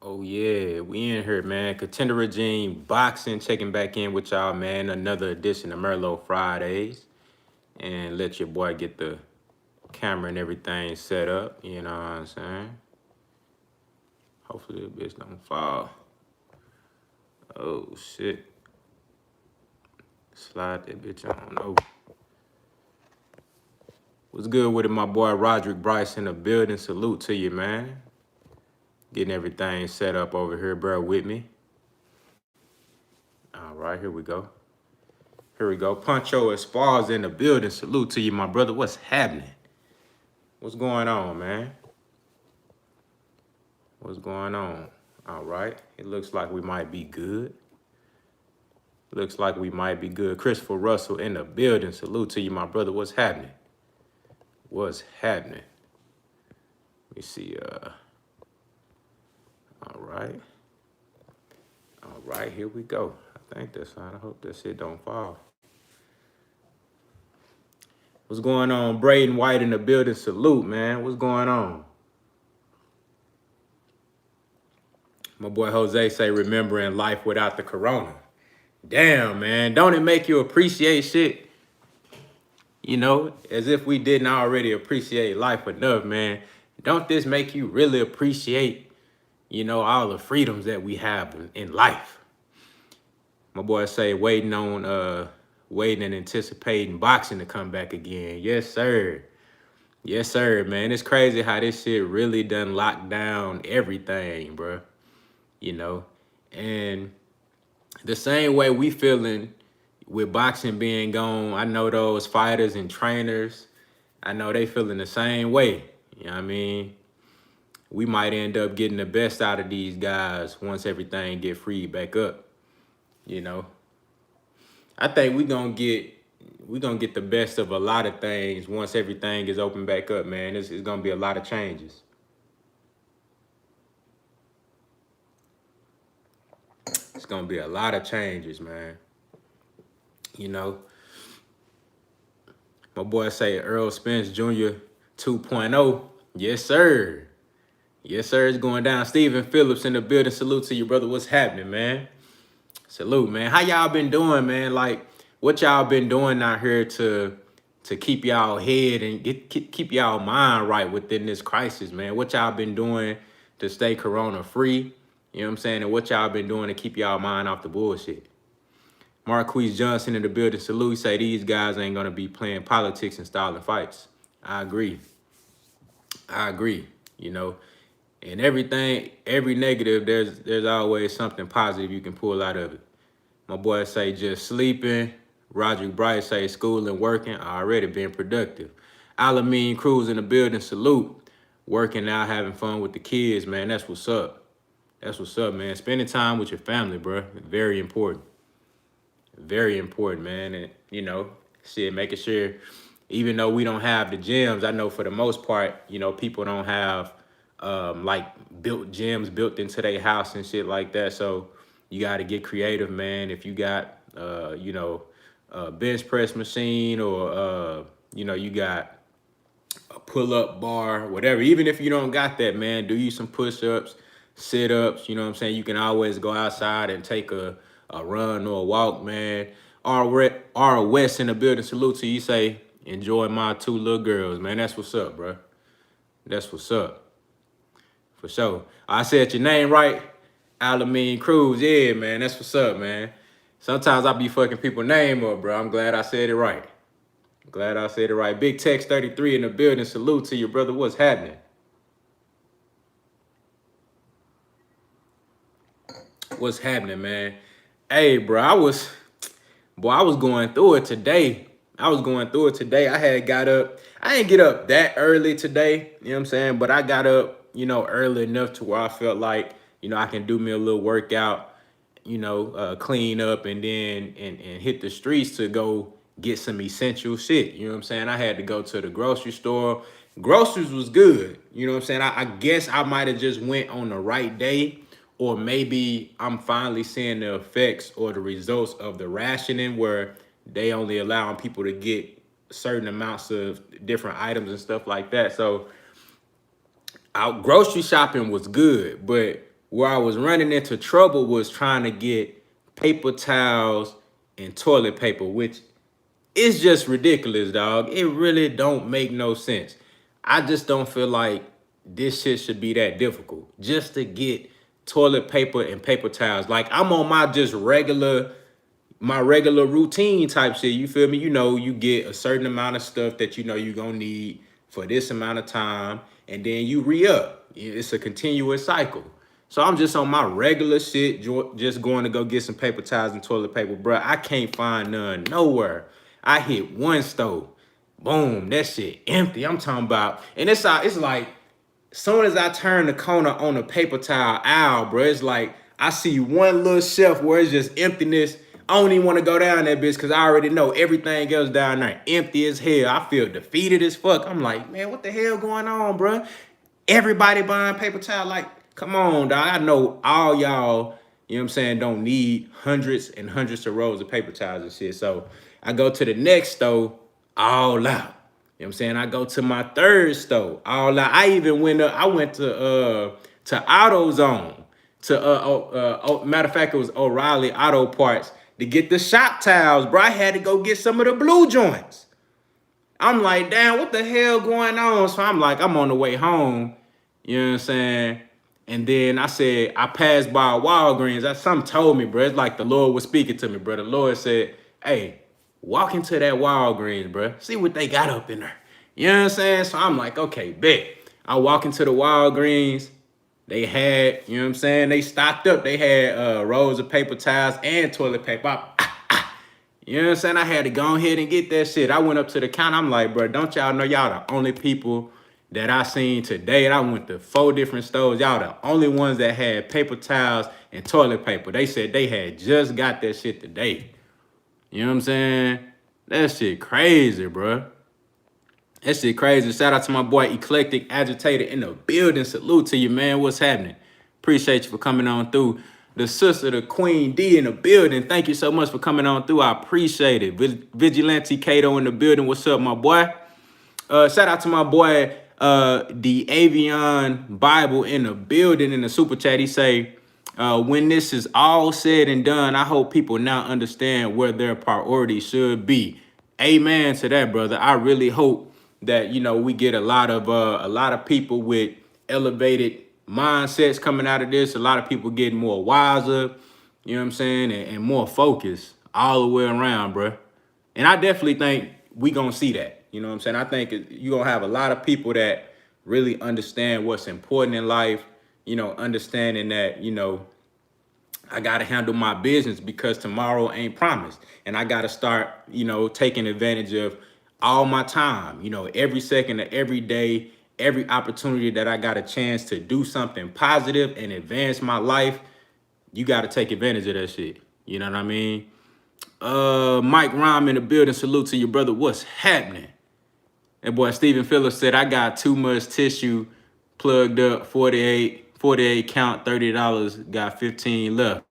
Oh yeah, we in here, man. Contender Regime Boxing checking back in with y'all, man. Another edition of Merlot Fridays. And let your boy get the camera and everything set up. You know what I'm saying? Hopefully this bitch don't fall. Oh shit. Slide that bitch on over. What's good with it, my boy Roderick Bryce in the building? Salute to you, man. Getting everything set up over here, bro, with me. All right, here we go. Here we go. Puncho Espar's in the building. Salute to you, my brother. What's happening? What's going on, man? What's going on? All right. It looks like we might be good. Looks like we might be good. Christopher Russell in the building. Salute to you, my brother. What's happening? What's happening? Let me see. All right. All right, here we go. I think that's fine. I hope that shit don't fall. What's going on? Braden White in the building. Salute, man. What's going on? My boy Jose say, remembering life without the corona. Damn, man. Don't it make you appreciate shit? You know, as if we didn't already appreciate life enough, man. Don't this make you really appreciate, you know, all the freedoms that we have in life? My boy say, waiting and anticipating boxing to come back again. Yes, sir. Yes, sir, man. It's crazy how this shit really done locked down everything, bro. You know, and the same way we feeling with boxing being gone, I know those fighters and trainers, I know they feeling the same way. You know what I mean? We might end up getting the best out of these guys once everything get freed back up. You know, I think we gonna get the best of a lot of things once everything is open back up, man. It's gonna be a lot of changes. It's gonna be a lot of changes, man. You know, my boy say Errol Spence Jr. 2.0. Yes, sir. Yes, sir. It's going down. Stephen Phillips in the building. Salute to you, brother. What's happening, man? Salute, man. How y'all been doing, man? Like, what y'all been doing out here to keep y'all head and keep y'all mind right within this crisis, man? What y'all been doing to stay corona free? You know what I'm saying? And what y'all been doing to keep y'all mind off the bullshit? Marquise Johnson in the building. Salute. He say these guys ain't gonna be playing politics and stalling fights. I agree. I agree. You know, and everything, every negative, there's always something positive you can pull out of it. My boy say just sleeping. Roger Bright say school and working. Already been productive. Alameen Cruz in the building. Salute. Working out, having fun with the kids, man. That's what's up. That's what's up, man. Spending time with your family, bro. Very important. Very important, man. And, you know, shit, making sure, even though we don't have the gyms, I know for the most part, you know, people don't have, like, built gyms built into their house and shit like that. So you got to get creative, man. If you got, you know, a bench press machine or, you know, you got a pull-up bar, whatever. Even if you don't got that, man, do you some push-ups, sit-ups. You know what I'm saying? You can always go outside and take a run or a walk, man. R West in the building. Salute to you. Say, enjoy my two little girls, man. That's what's up, bro. That's what's up. For sure. I said your name right. Alameen Cruz. Yeah, man. That's what's up, man. Sometimes I be fucking people's name up, bro. I'm glad I said it right. Glad I said it right. Big Tex 33 in the building. Salute to you, brother. What's happening? What's happening, man? Hey, bro, I was going through it today. I had got up. I didn't get up that early today, you know what I'm saying? But I got up, you know, early enough to where I felt like, you know, I can do me a little workout, you know, clean up and then and hit the streets to go get some essential shit. You know what I'm saying? I had to go to the grocery store. Groceries was good. You know what I'm saying? I guess I might have just went on the right day, or maybe I'm finally seeing the effects or the results of the rationing where they only allowing people to get certain amounts of different items and stuff like that. So our grocery shopping was good, but Where I was running into trouble was trying to get paper towels and toilet paper, which is just ridiculous, dog. It really don't make no sense. I just don't feel like this shit should be that difficult just to get toilet paper and paper towels. Like, I'm on my regular routine type shit. You feel me? You know, you get a certain amount of stuff that you know you're gonna need for this amount of time, and then you re-up. It's a continuous cycle. So I'm just on my regular shit, just going to go get some paper towels and toilet paper. Bruh, I can't find none nowhere. I hit one store. Boom, that shit empty. I'm talking about, and it's like, soon as I turn the corner on the paper towel aisle, bro, it's like I see one little shelf where it's just emptiness. I don't even want to go down that bitch because I already know everything else down there empty as hell. I feel defeated as fuck. I'm like, man, what the hell going on, bro? Everybody buying paper towel. Like, come on, dog. I know all y'all, you know what I'm saying, don't need hundreds and hundreds of rolls of paper towels and shit. So I go to the next store, all out. You know what I'm saying? I go to my third store, all out. I even went up, I went to AutoZone, matter of fact, it was O'Reilly Auto Parts, to get the shop towels, bro. I had to go get some of the blue joints. I'm like, damn, what the hell going on? So I'm like, I'm on the way home, you know what I'm saying? And then I said, I passed by Walgreens. Something told me, bro. It's like the Lord was speaking to me, bro. The Lord said, hey, walk into that Walgreens, bro. See what they got up in there. You know what I'm saying? So I'm like, okay, bet. I walk into the Walgreens. They had, you know what I'm saying? They stocked up. They had rolls of paper towels and toilet paper. You know what I'm saying? I had to go ahead and get that shit. I went up to the counter. I'm like, bro, don't y'all know y'all the only people that I seen today? And I went to 4 different stores. Y'all the only ones that had paper towels and toilet paper. They said they had just got that shit today. You know what I'm saying? That shit crazy, bro. That shit crazy. Shout out to my boy Eclectic Agitator in the building. Salute to you, man. What's happening? Appreciate you for coming on through. The sister, the Queen D in the building. Thank you so much for coming on through. I appreciate it. Vigilante Kato in the building. What's up, my boy? Shout out to my boy, the Avion Bible in the building in the super chat. He say, when this is all said and done, I hope people now understand where their priorities should be. Amen to that, brother. I really hope that, you know, we get a lot of people with elevated mindsets coming out of this. A lot of people getting more wiser, you know what I'm saying, and more focused all the way around, bro. And I definitely think we gonna see that. You know what I'm saying? I think you're gonna have a lot of people that really understand what's important in life, you know, understanding that, you know, I gotta handle my business because tomorrow ain't promised. And I gotta start, you know, taking advantage of all my time, you know, every second of every day, every opportunity that I got a chance to do something positive and advance my life. You gotta take advantage of that shit. You know what I mean? Mike Rhyme in the building. Salute to your brother. What's happening? That boy Stephen Phillips said, I got too much tissue plugged up, 48 count, $30, got 15 left.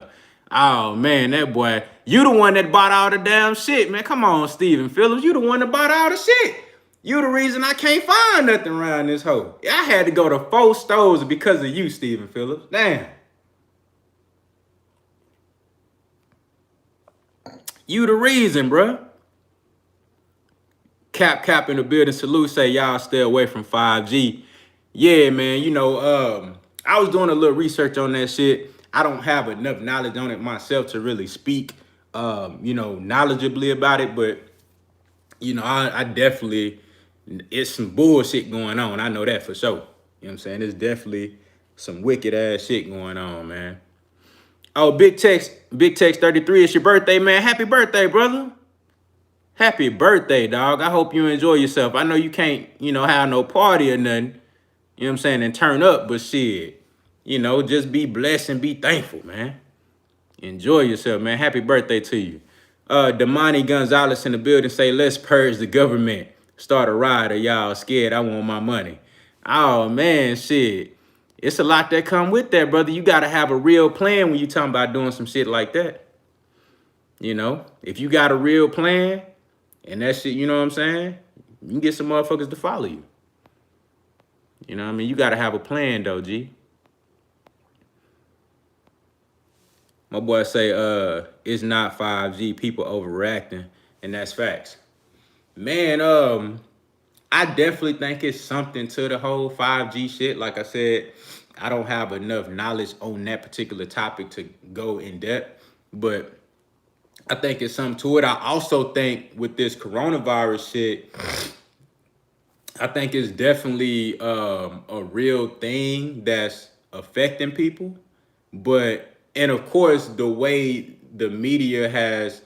Oh, man, that boy, you the one that bought all the damn shit, man. Come on, Stephen Phillips. You the one that bought all the shit. You the reason I can't find nothing around this hole. I had to go to 4 stores because of you, Stephen Phillips. Damn. You the reason, bruh. Cap in the building. Salute, say y'all stay away from 5G. Yeah, man, you know, I was doing a little research on that shit. I don't have enough knowledge on it myself to really speak, you know, knowledgeably about it. But, you know, I definitely, it's some bullshit going on. I know that for sure. You know what I'm saying? There's definitely some wicked ass shit going on, man. Oh, Big Tex 33, it's your birthday, man. Happy birthday, brother. Happy birthday, dog. I hope you enjoy yourself. I know you can't, you know, have no party or nothing, you know what I'm saying, and turn up, but shit, you know, just be blessed and be thankful, man. Enjoy yourself, man. Happy birthday to you. Damani Gonzalez in the building say, let's purge the government. Start a riot or y'all scared. I want my money. Oh, man, shit. It's a lot that come with that, brother. You got to have a real plan when you talking about doing some shit like that. You know, if you got a real plan and that shit, you know what I'm saying, you can get some motherfuckers to follow you. You know what I mean? You got to have a plan, though, G. My boy say, it's not 5G, people overreacting, and that's facts. Man, I definitely think it's something to the whole 5G shit. Like I said, I don't have enough knowledge on that particular topic to go in depth, but I think it's something to it. I also think with this coronavirus shit, I think it's definitely a real thing that's affecting people. But, and of course, the way the media has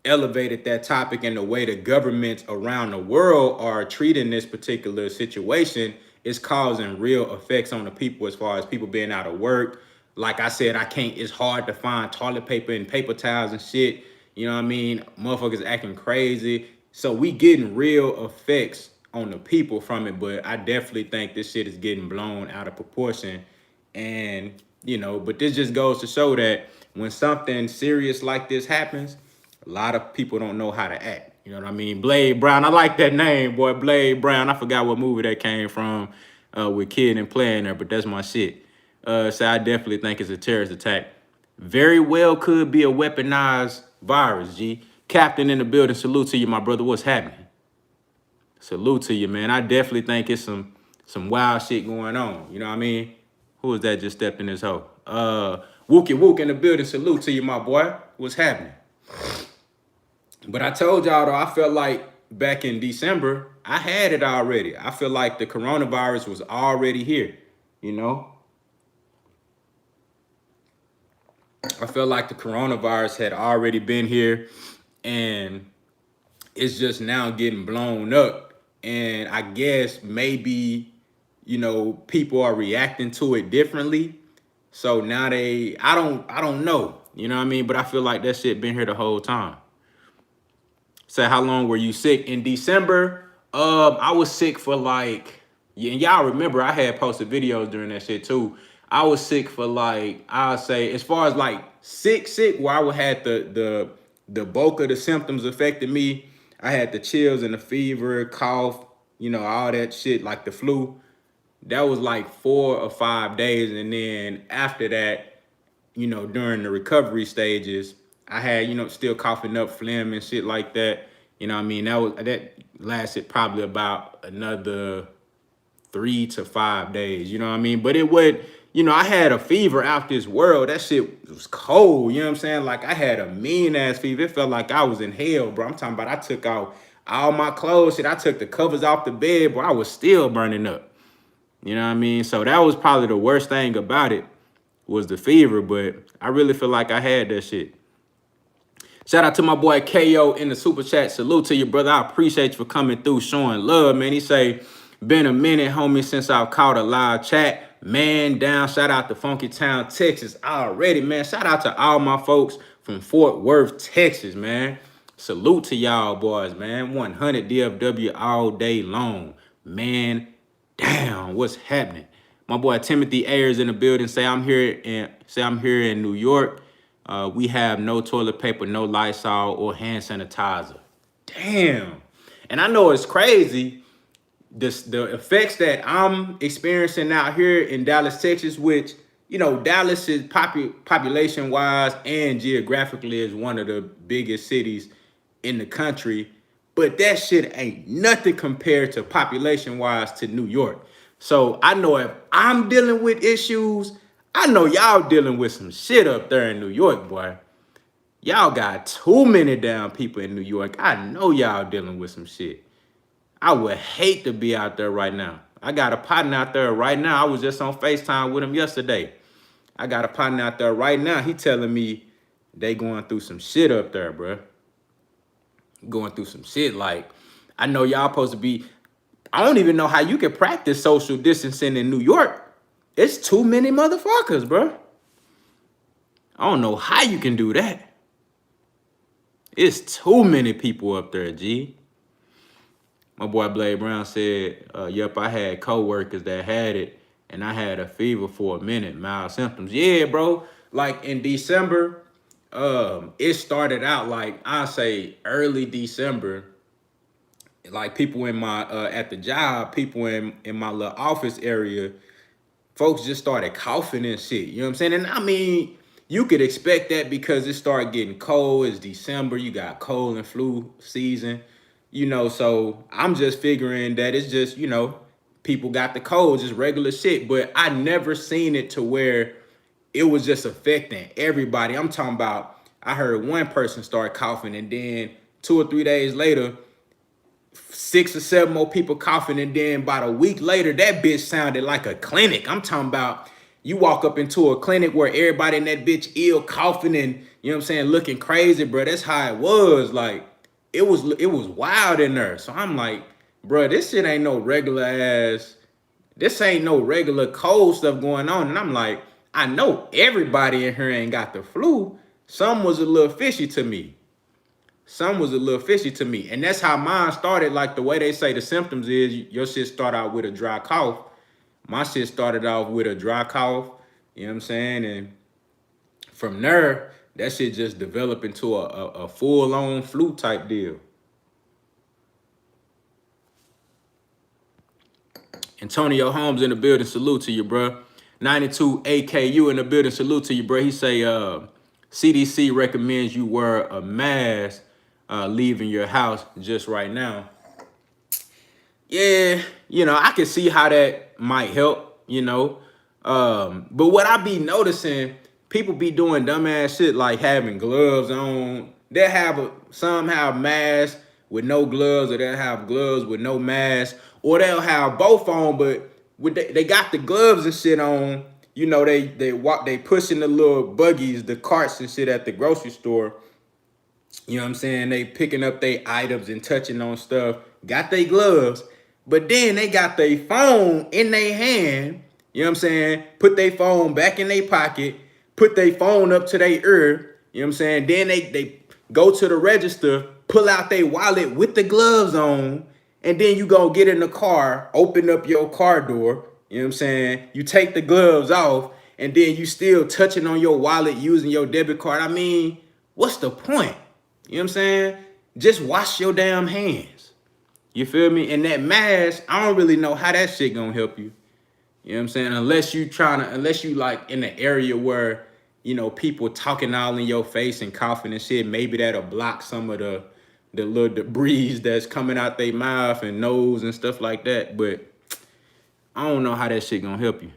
elevated that topic and the way the governments around the world are treating this particular situation is causing real effects on the people, as far as people being out of work. Like I said, it's hard to find toilet paper and paper towels and shit. You know what I mean? Motherfuckers acting crazy. So we getting real effects on the people from it, but I definitely think this shit is getting blown out of proportion. And, but this just goes to show that when something serious like this happens, a lot of people don't know how to act. You know what I mean? Blade Brown. I like that name, boy. Blade Brown. I forgot what movie that came from with Kid and playing there, but that's my shit. So I definitely think it's a terrorist attack. Very well could be a weaponized virus, G. Captain in the building. Salute to you, my brother. What's happening? Salute to you, man. I definitely think it's some wild shit going on. You know what I mean? Who was that just stepped in this hole? Wookie Wook in the building. Salute to you, my boy. What's happening? But I told y'all, though, I felt like back in December, I had it already. I feel like the coronavirus was already here, you know? I felt like the coronavirus had already been here, and it's just now getting blown up. And I guess maybe, people are reacting to it differently. So now I don't know, you know what I mean? But I feel like that shit been here the whole time. Say, how long were you sick? In December, I was sick for like, yeah, and y'all remember I had posted videos during that shit too. I was sick for like, I'll say, as far as like sick, where I would had the bulk of the symptoms affected me. I had the chills and the fever, cough, all that shit, like the flu. That was like 4 or 5 days. And then after that, during the recovery stages, I had, still coughing up phlegm and shit like that. You know what I mean? That lasted probably about another 3 to 5 days, you know what I mean? But it would, I had a fever out this world. That shit was cold, you know what I'm saying? Like I had a mean ass fever. It felt like I was in hell, bro. I'm talking about I took out all my clothes, shit. I took the covers off the bed, bro. I was still burning up. You know what I mean? So that was probably the worst thing about it, was the fever, but I really feel like I had that shit. Shout out to my boy KO in the super chat. Salute to you, brother. I appreciate you for coming through, showing love, man. He say, been a minute, homie, since I've caught a live chat. Man down. Shout out to Funky Town, Texas already, man. Shout out to all my folks from Fort Worth, Texas, man. Salute to y'all boys, man. 100 DFW all day long. Man, damn, what's happening? My boy Timothy Ayers in the building. Say I'm here in New York. We have no toilet paper, no Lysol or hand sanitizer. Damn. And I know it's crazy. The effects that I'm experiencing out here in Dallas, Texas, which, Dallas is population wise and geographically is one of the biggest cities in the country. But that shit ain't nothing compared to population wise to New York. So I know if I'm dealing with issues, I know y'all dealing with some shit up there in New York, boy. Y'all got too many damn people in New York. I know y'all dealing with some shit. I would hate to be out there right now. I got a partner out there right now. I was just on FaceTime with him yesterday. I got a partner out there right now. He telling me they going through some shit up there, bro. Going through some shit. Like, I know y'all supposed to be, I don't even know how you can practice social distancing in New York. It's too many motherfuckers, bro. I don't know how you can do that. It's too many people up there, G. My boy Blade Brown said, yep, I had coworkers that had it, and I had a fever for a minute, mild symptoms. Yeah, bro. Like in December, it started out like, I say early December. Like people in my, at the job, people in my little office area, folks just started coughing and shit. You know what I'm saying? And I mean, you could expect that because it started getting cold. It's December. You got cold and flu season, so I'm just figuring that it's just, people got the cold, just regular shit. But I never seen it to where it was just affecting everybody. I'm talking about, I heard one person start coughing, and then 2 or 3 days later, 6 or 7 more people coughing, and then about a week later, that bitch sounded like a clinic. I'm talking about, you walk up into a clinic where everybody in that bitch ill, coughing, and looking crazy, bro. That's how it was. Like, it was wild in there. So I'm like, bro, this shit ain't no regular ass. This ain't no regular cold stuff going on. And I'm like, I know everybody in here ain't got the flu. Some was a little fishy to me. And that's how mine started. Like, the way they say the symptoms is, your shit start out with a dry cough. My shit started off with a dry cough, you know what I'm saying? And from there, that shit just developed into a full-on flu type deal. Antonio Holmes in the building, salute to you, bro. 92 AKU in the building, salute to you, bro. He say, CDC recommends you wear a mask leaving your house just right now. Yeah, I can see how that might help, but what I be noticing, people be doing dumbass shit like having gloves on. They'll have some have masks with no gloves, or they'll have gloves with no mask, or they'll have both on, but they got the gloves and shit on. They pushing the little buggies, the carts and shit at the grocery store. You know what I'm saying? They picking up their items and touching on stuff. Got their gloves, but then they got their phone in their hand. You know what I'm saying? Put their phone back in their pocket. Put their phone up to their ear. You know what I'm saying? Then they go to the register, pull out their wallet with the gloves on, and then you go get in the car, open up your car door. You know what I'm saying? You take the gloves off, and then you still touching on your wallet using your debit card. I mean, what's the point? You know what I'm saying? Just wash your damn hands. You feel me? And that mask, I don't really know how that shit gonna help you. You know what I'm saying? Unless you like in the area where, people talking all in your face and coughing and shit, maybe that'll block some of the little debris that's coming out their mouth and nose and stuff like that. But I don't know how that shit gonna help you.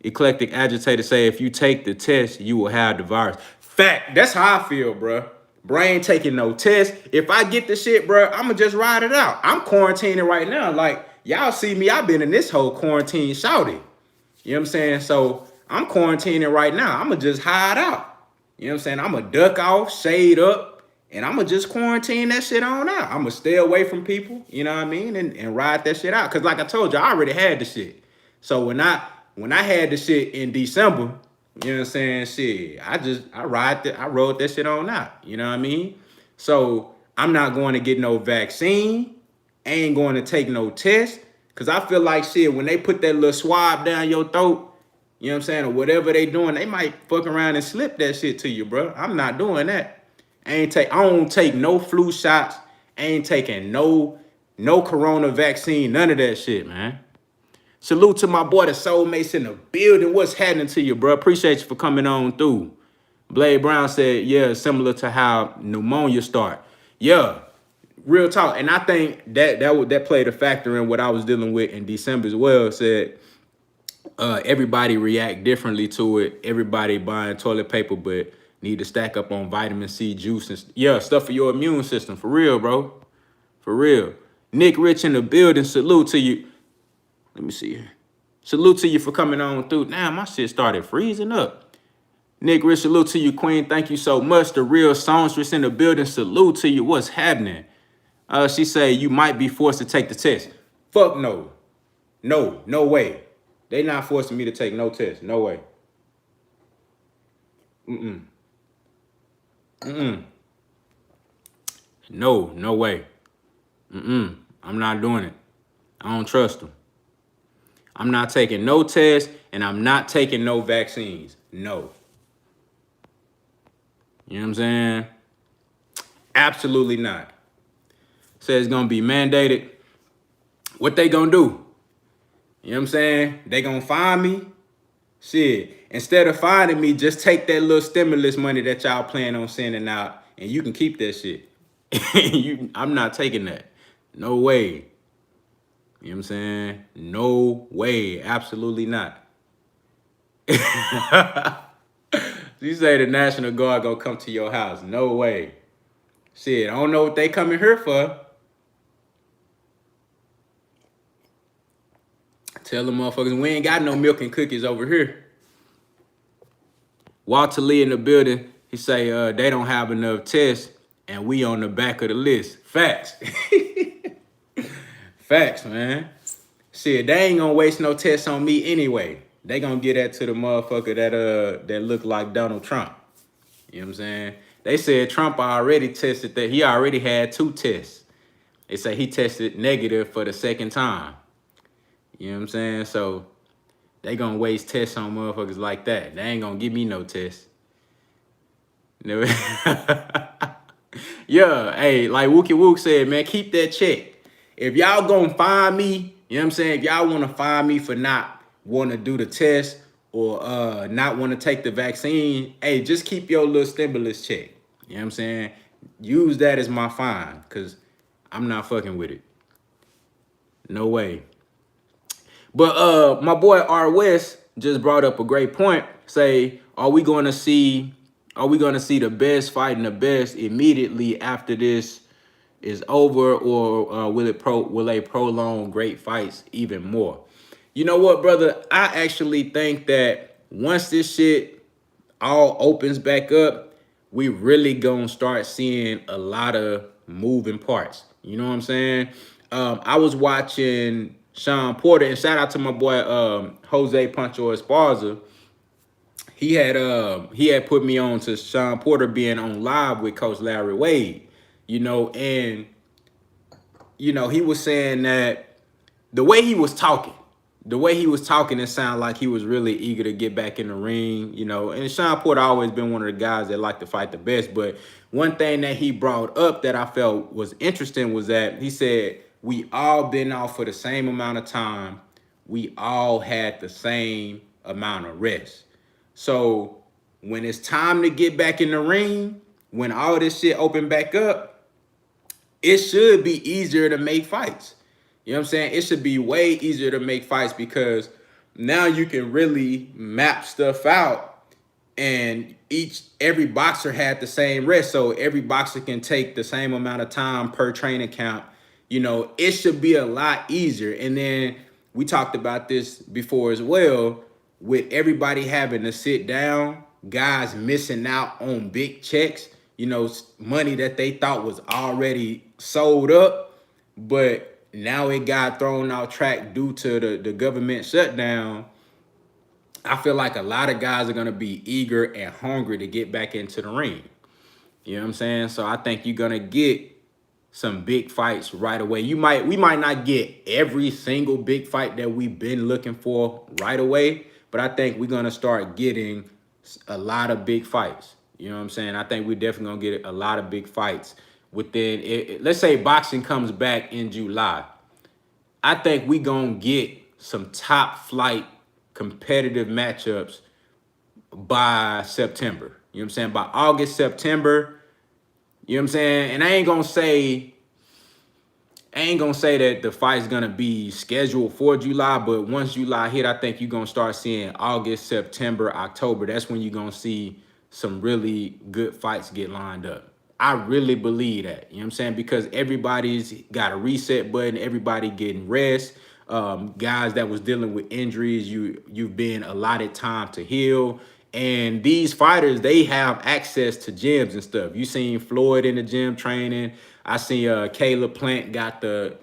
Eclectic Agitator say, if you take the test, you will have the virus. Fact, that's how I feel, bro. Brain taking no test. If I get the shit, bro, I'ma just ride it out. I'm quarantining right now. Like, y'all see me, I've been in this whole quarantine shouty. You know what I'm saying? So I'm quarantining right now. I'ma just hide out. You know what I'm saying? I'ma duck off, shade up, and I'ma just quarantine that shit on out. I'ma stay away from people, you know what I mean? And ride that shit out. Cause like I told you, I already had the shit. So when I had the shit in December, you know what I'm saying? Shit, I rode that shit on out. You know what I mean? So I'm not going to get no vaccine. Ain't going to take no test. Cause I feel like shit, when they put that little swab down your throat, you know what I'm saying, or whatever they doing, they might fuck around and slip that shit to you, bro. I'm not doing that. I don't take no flu shots. Ain't taking no corona vaccine, none of that shit, man. Salute to my boy, the Soulmates in the building. What's happening to you, bro? Appreciate you for coming on through. Blade Brown said, yeah, similar to how pneumonia start. Yeah, real talk. And I think that played a factor in what I was dealing with in December as well. Said everybody react differently to it. Everybody buying toilet paper, but need to stack up on vitamin C juice and stuff for your immune system. For real, bro. For real. Nick Rich in the building. Salute to you. Let me see here. Salute to you for coming on through. Now my shit started freezing up. Nick Rich, salute to you, Queen. Thank you so much. The real songstress in the building. Salute to you. What's happening? She say you might be forced to take the test. Fuck no. No way. They not forcing me to take no test. No way. No way. I'm not doing it. I don't trust them. I'm not taking no tests, and I'm not taking no vaccines. No. You know what I'm saying? Absolutely not. Says it's going to be mandated. What they going to do? You know what I'm saying? They going to fine me, Shit, instead of finding me, just take that little stimulus money that y'all plan on sending out, and you can keep that shit. I'm not taking that. No way. You know what I'm saying? No way. Absolutely not. You say the National Guard gonna come to your house. No way. Shit, I don't know what they coming here for. Tell them motherfuckers we ain't got no milk and cookies over here. Walter Lee in the building. He say they don't have enough tests and we on the back of the list. Facts. Facts, man. Shit, they ain't gonna waste no tests on me anyway. They gonna get that to the motherfucker that look like Donald Trump. You know what I'm saying? They said Trump already tested that. He already had 2 tests. They say he tested negative for the 2nd time. You know what I'm saying? So they gonna waste tests on motherfuckers like that. They ain't gonna give me no test. No. Yeah, hey, like Wookie Wook said, man, keep that check. If y'all gonna find me, you know what I'm saying? If y'all wanna find me for not wanna do the test or not wanna take the vaccine, hey, just keep your little stimulus check. You know what I'm saying? Use that as my fine, cause I'm not fucking with it. No way. But my boy R West just brought up a great point. Say, are we gonna see the best fighting the best immediately after this is over, or will they prolong great fights even more? You know what, brother? I actually think that once this shit all opens back up, we really gonna start seeing a lot of moving parts. You know what I'm saying? I was watching Sean Porter, and shout out to my boy Jose Pancho Esparza. He had put me on to Sean Porter being on live with Coach Larry Wade. You know, and you know, he was saying that the way he was talking, it sounded like he was really eager to get back in the ring, you know. And Sean Porter always been one of the guys that like to fight the best. But one thing that he brought up that I felt was interesting was that he said, we all been out for the same amount of time. We all had the same amount of rest. So when it's time to get back in the ring, when all this shit open back up, it should be easier to make fights. You know what I'm saying? It should be way easier to make fights because now you can really map stuff out, and every boxer had the same rest. So every boxer can take the same amount of time per training camp. You know, it should be a lot easier. And then we talked about this before as well, with everybody having to sit down, guys missing out on big checks, you know, money that they thought was already sold up, but now it got thrown out track due to the government shutdown. I feel like a lot of guys are going to be eager and hungry to get back into the ring. You know what I'm saying? So I think you're going to get some big fights right away. We might not get every single big fight that we've been looking for right away, but I think we're going to start getting a lot of big fights. You know what I'm saying? I think we're definitely going to get a lot of big fights within, let's say boxing comes back in July. I think we're going to get some top flight competitive matchups by September. You know what I'm saying? By August, September, you know what I'm saying? And I ain't gonna say that the fight's gonna be scheduled for July, but once July hit, I think you're gonna start seeing August, September, October. That's when you're gonna see some really good fights get lined up. I really believe that. You know what I'm saying? Because everybody's got a reset button, everybody getting rest. Guys that was dealing with injuries, you've been allotted time to heal. And these fighters, they have access to gyms and stuff. You seen Floyd in the gym training. I seen Caleb Plant got the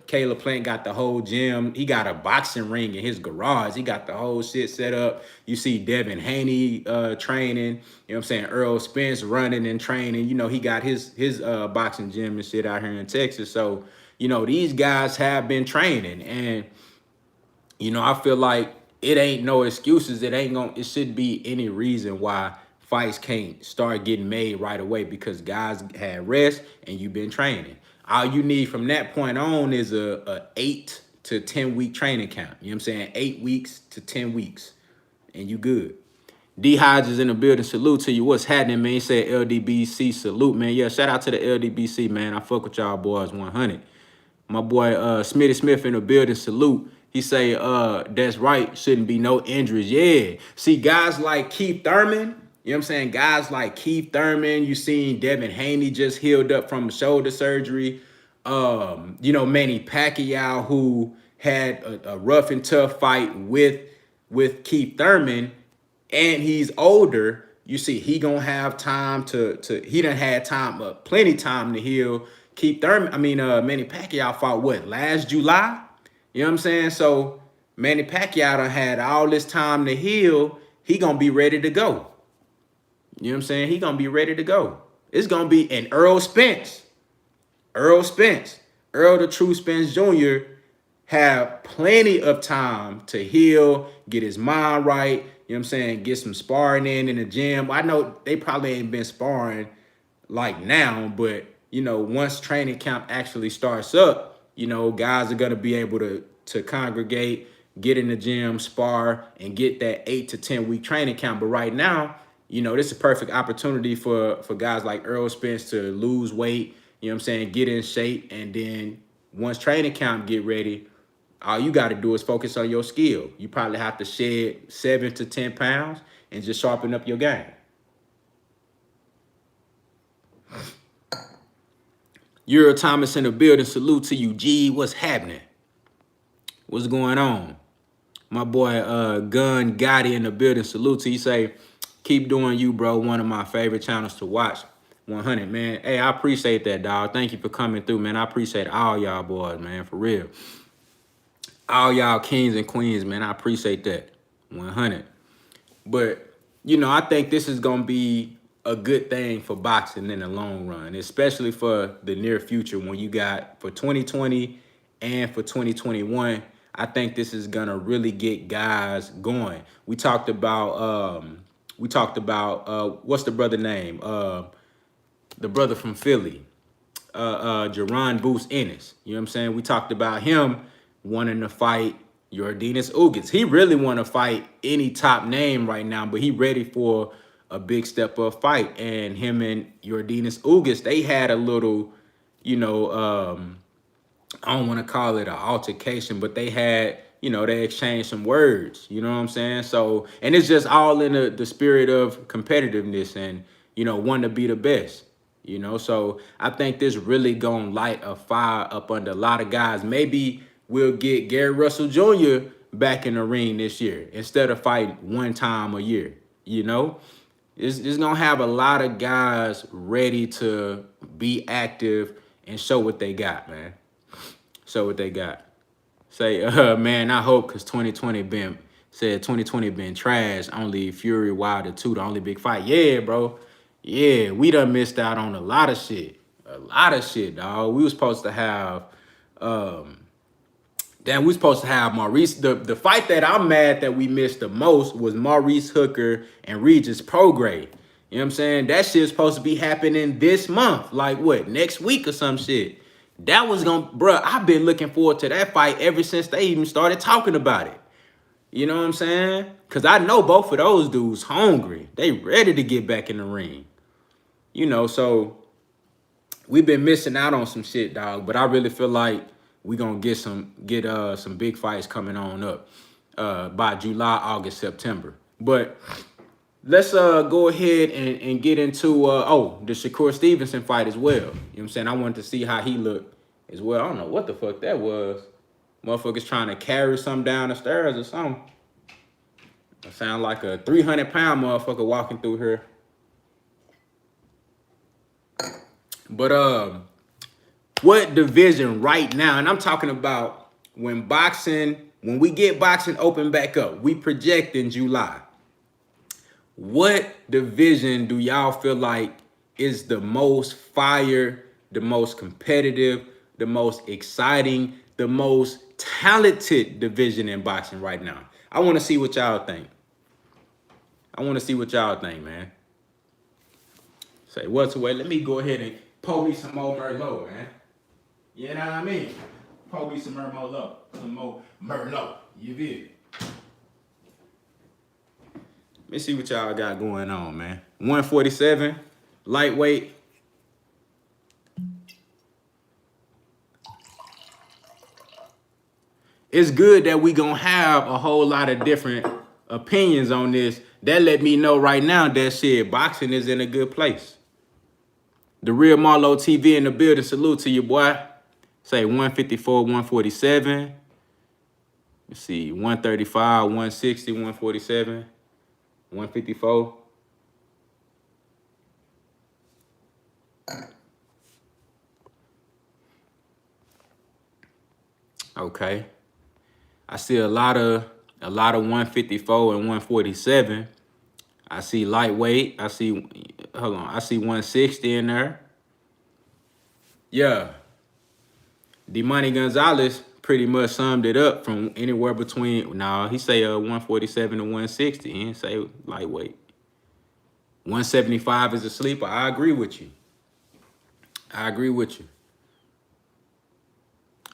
whole gym. He got a boxing ring in his garage. He got the whole shit set up. You see Devin Haney training. You know what I'm saying? Errol Spence running and training. You know, he got his boxing gym and shit out here in Texas. So, you know, these guys have been training. And, you know, I feel like it ain't no excuses. It shouldn't be any reason why fights can't start getting made right away, because guys had rest and you've been training. All you need from that point on is a 8 to 10 week training camp. You know what I'm saying? 8 weeks to 10 weeks. and you good. D Hodges in the building. Salute to you. What's happening, man? He said LDBC salute, man. Yeah, shout out to the LDBC, man. I fuck with y'all boys 100. My boy Smitty Smith in the building. Salute. He say, that's right. Shouldn't be no injuries. Yeah. See, guys like Keith Thurman, you know what I'm saying? Guys like Keith Thurman, you seen Devin Haney just healed up from shoulder surgery. You know, Manny Pacquiao, who had a rough and tough fight with Keith Thurman, and he's older. You see, he gonna have time to he done had time, plenty time to heal. Keith Thurman, Manny Pacquiao fought what, last July? You know what I'm saying? So Manny Pacquiao done had all this time to heal. He gonna be ready to go. You know what I'm saying? He gonna be ready to go. It's gonna be an Errol Spence. Errol the True Spence Jr. have plenty of time to heal, get his mind right, you know what I'm saying, get some sparring in the gym. I know they probably ain't been sparring like now, but, you know, once training camp actually starts up, you know, guys are going to be able to congregate, get in the gym, spar, and get that 8 to 10 week training camp. But right now, you know, this is a perfect opportunity for guys like Errol Spence to lose weight, you know what I'm saying, get in shape, and then once training camp get ready, all you got to do is focus on your skill. You probably have to shed 7 to 10 pounds and just sharpen up your game. Euro Thomas in the building. Salute to you, G. What's happening? What's going on? My boy Gun Gotti in the building. Salute to you. Say, keep doing you, bro. One of my favorite channels to watch. 100, man. Hey, I appreciate that, dog. Thank you for coming through, man. I appreciate all y'all boys, man, for real. All y'all kings and queens, man. I appreciate that. 100. But, you know, I think this is going to be a good thing for boxing in the long run, especially for the near future when you got for 2020 and for 2021. I think this is going to really get guys going. We talked about what's the brother name? The brother from Philly, Geronimo Ennis. You know what I'm saying? We talked about him wanting to fight Ennis. He really want to fight any top name right now, but he ready for a big step up fight. And him and Ennis, they had a little, you know, I don't want to call it an altercation, but they had, you know, they exchanged some words, you know what I'm saying? So, and it's just all in the spirit of competitiveness and, you know, wanting to be the best. You know, so I think this really gonna light a fire up under a lot of guys. Maybe we'll get Gary Russell Jr. back in the ring this year instead of fighting one time a year. You know, it's gonna have a lot of guys ready to be active and show what they got, man. Show what they got. Say, man, I hope, because 2020 been trash. Only Fury Wilder 2, the only big fight. Yeah, bro. Yeah, we done missed out on a lot of shit. A lot of shit, dog. We was supposed to have, Maurice. The fight that I'm mad that we missed the most was Maurice Hooker and Regis Prograis. You know what I'm saying? That shit's supposed to be happening this month. Like what, next week or some shit. That was bruh, I've been looking forward to that fight ever since they even started talking about it. You know what I'm saying? Because I know both of those dudes hungry. They ready to get back in the ring. You know, so we've been missing out on some shit, dog. But I really feel like we gonna get some big fights coming on up by July, August, September. But let's go ahead and get into the Shakur Stevenson fight as well. You know what I'm saying? I wanted to see how he looked as well. I don't know what the fuck that was. Motherfuckers trying to carry something down the stairs or something. It sound like a 300-pound motherfucker walking through here. But what division right now, and I'm talking about when we get boxing open back up, we project in July. What division do y'all feel like is the most fire, the most competitive, the most exciting, the most talented division in boxing right now? I want to see what y'all think. Man. Say what's away? Let me go ahead and pour me some more Merlot, man. You know what I mean? Pour me some Merlot. Some more Merlot. You feel? me see what y'all got going on, man. 147, lightweight. It's good that we gonna have a whole lot of different opinions on this. That let me know right now that shit, boxing is in a good place. The Real Marlo TV in the building. Salute to you, boy. Say 154, 147. Let's see, 135, 160, 147, 154. Okay. I see a lot of 154 and 147. I see lightweight. I see 160 in there. Yeah. D-Money Gonzalez pretty much summed it up from anywhere between, he say 147 to 160. He didn't say lightweight. 175 is a sleeper. I agree with you. I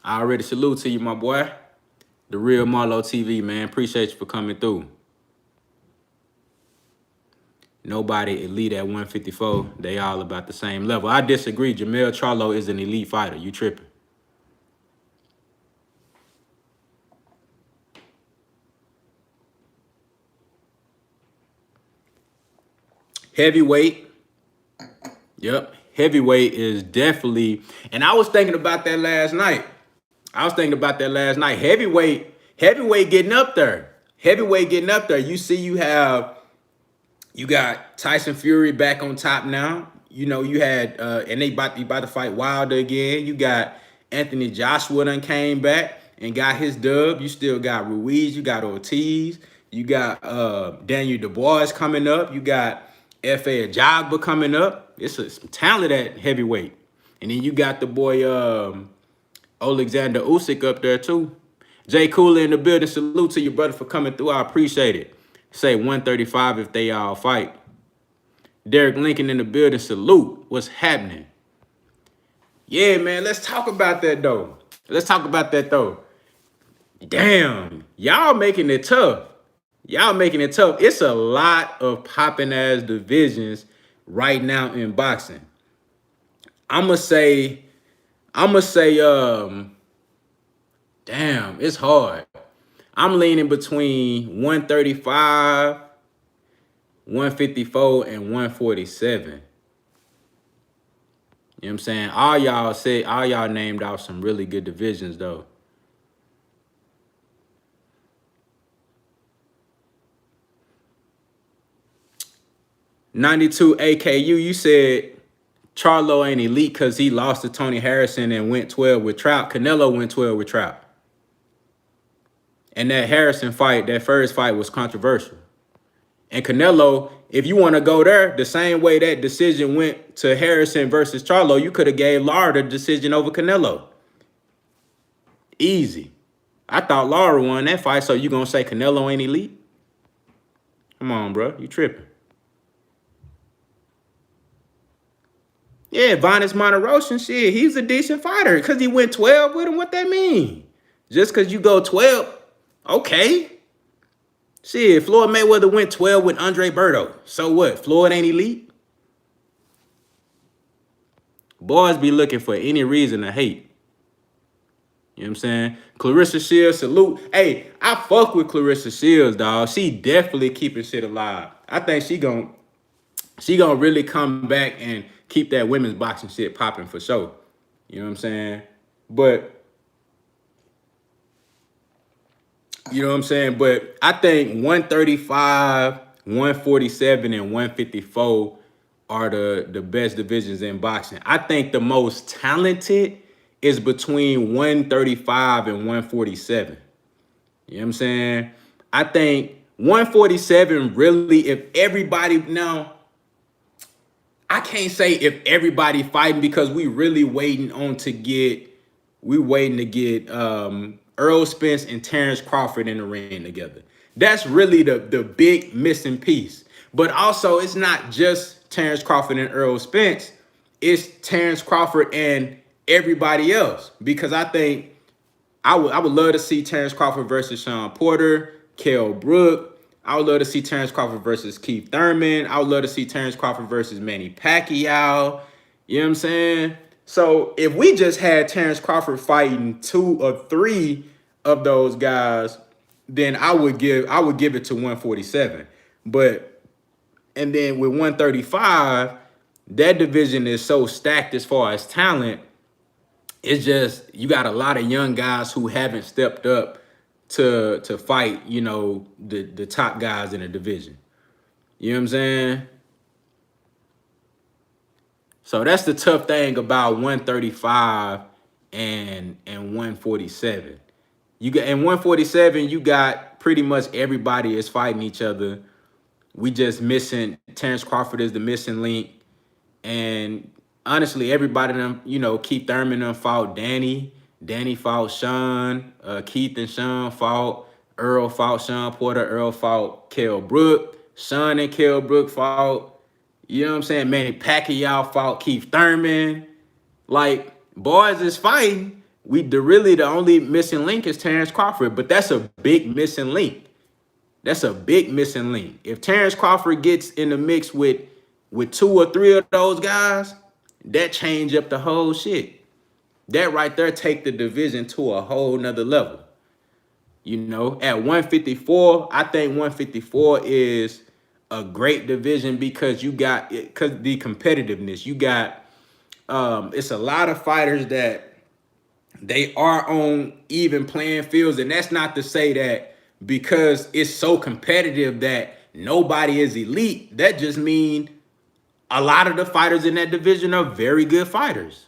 already salute to you, my boy. The Real Marlo TV, man. Appreciate you for coming through. Nobody elite at 154. They all about the same level. I disagree. Jamel Charlo is an elite fighter. You tripping. Heavyweight. Yep. Heavyweight is definitely, and I was thinking about that last night. Heavyweight getting up there. You see, you got Tyson Fury back on top now. You know, you had and they about to fight Wilder again. You got Anthony Joshua done came back and got his dub. You still got Ruiz, you got Ortiz, you got Daniel Dubois coming up, you got F.A. Ajagba coming up. It's some talent at heavyweight. And then you got the boy Alexander Usyk up there too. Jay Cooler in the building. Salute to your brother for coming through. I appreciate it. Say 135 if they all fight. Derek Lincoln in the building. Salute. What's happening? Yeah, man. Let's talk about that though. Damn. Y'all making it tough. It's a lot of popping ass divisions right now in boxing. I'ma say, damn, it's hard. I'm leaning between 135, 154, and 147. You know what I'm saying? All y'all named off some really good divisions though. '92 AKU, you said Charlo ain't elite because he lost to Tony Harrison and went 12 with Trout. Canelo went 12 with Trout. And that Harrison fight, that first fight was controversial. And Canelo, if you want to go there, the same way that decision went to Harrison versus Charlo, you could have gave Lara the decision over Canelo. Easy. I thought Lara won that fight, so you going to say Canelo ain't elite? Come on, bro. You tripping. Yeah, Vanis Monterosian, shit, he's a decent fighter because he went 12 with him. What that mean? Just because you go 12, okay. Shit, Floyd Mayweather went 12 with Andre Berto. So what? Floyd ain't elite? Boys be looking for any reason to hate. You know what I'm saying? Clarissa Shields, salute. Hey, I fuck with Clarissa Shields, dog. She definitely keeping shit alive. I think she gonna really come back and keep that women's boxing shit popping for sure. You know what I'm saying? But I think 135, 147, and 154 are the best divisions in boxing. I think the most talented is between 135 and 147. You know what I'm saying? I think 147 really, if everybody now, I can't say if everybody fighting because we really waiting to get Errol Spence and Terrence Crawford in the ring together. That's really the big missing piece. But also, it's not just Terrence Crawford and Errol Spence. It's Terrence Crawford and everybody else. Because I think I would love to see Terrence Crawford versus Sean Porter, Kell Brook. I would love to see Terrence Crawford versus Keith Thurman. I would love to see Terrence Crawford versus Manny Pacquiao. You know what I'm saying? So if we just had Terrence Crawford fighting 2 or 3 of those guys, then I would give it to 147. But and then with 135, that division is so stacked as far as talent. It's just you got a lot of young guys who haven't stepped up to fight, you know, the top guys in the division. You know what I'm saying? So that's the tough thing about 135 and 147. You got in 147, you got pretty much everybody is fighting each other. We just missing Terrence Crawford is the missing link. And honestly, everybody them, you know, Keith Thurman them fought Danny. Danny fought Sean. Keith and Sean fought. Earl fought Sean Porter. Earl fought Kell Brook. Sean and Kell Brook fought. You know what I'm saying? Manny Pacquiao fought Keith Thurman. Like, boys is fighting. Really the only missing link is Terrence Crawford, but that's a big missing link. That's a big missing link. If Terrence Crawford gets in the mix with 2 or 3 of those guys, that change up the whole shit. That right there take the division to a whole nother level. You know, at 154, I think 154 is a great division because you got because the competitiveness. You got it's a lot of fighters that they are on even playing fields, and that's not to say that because it's so competitive that nobody is elite. That just means a lot of the fighters in that division are very good fighters.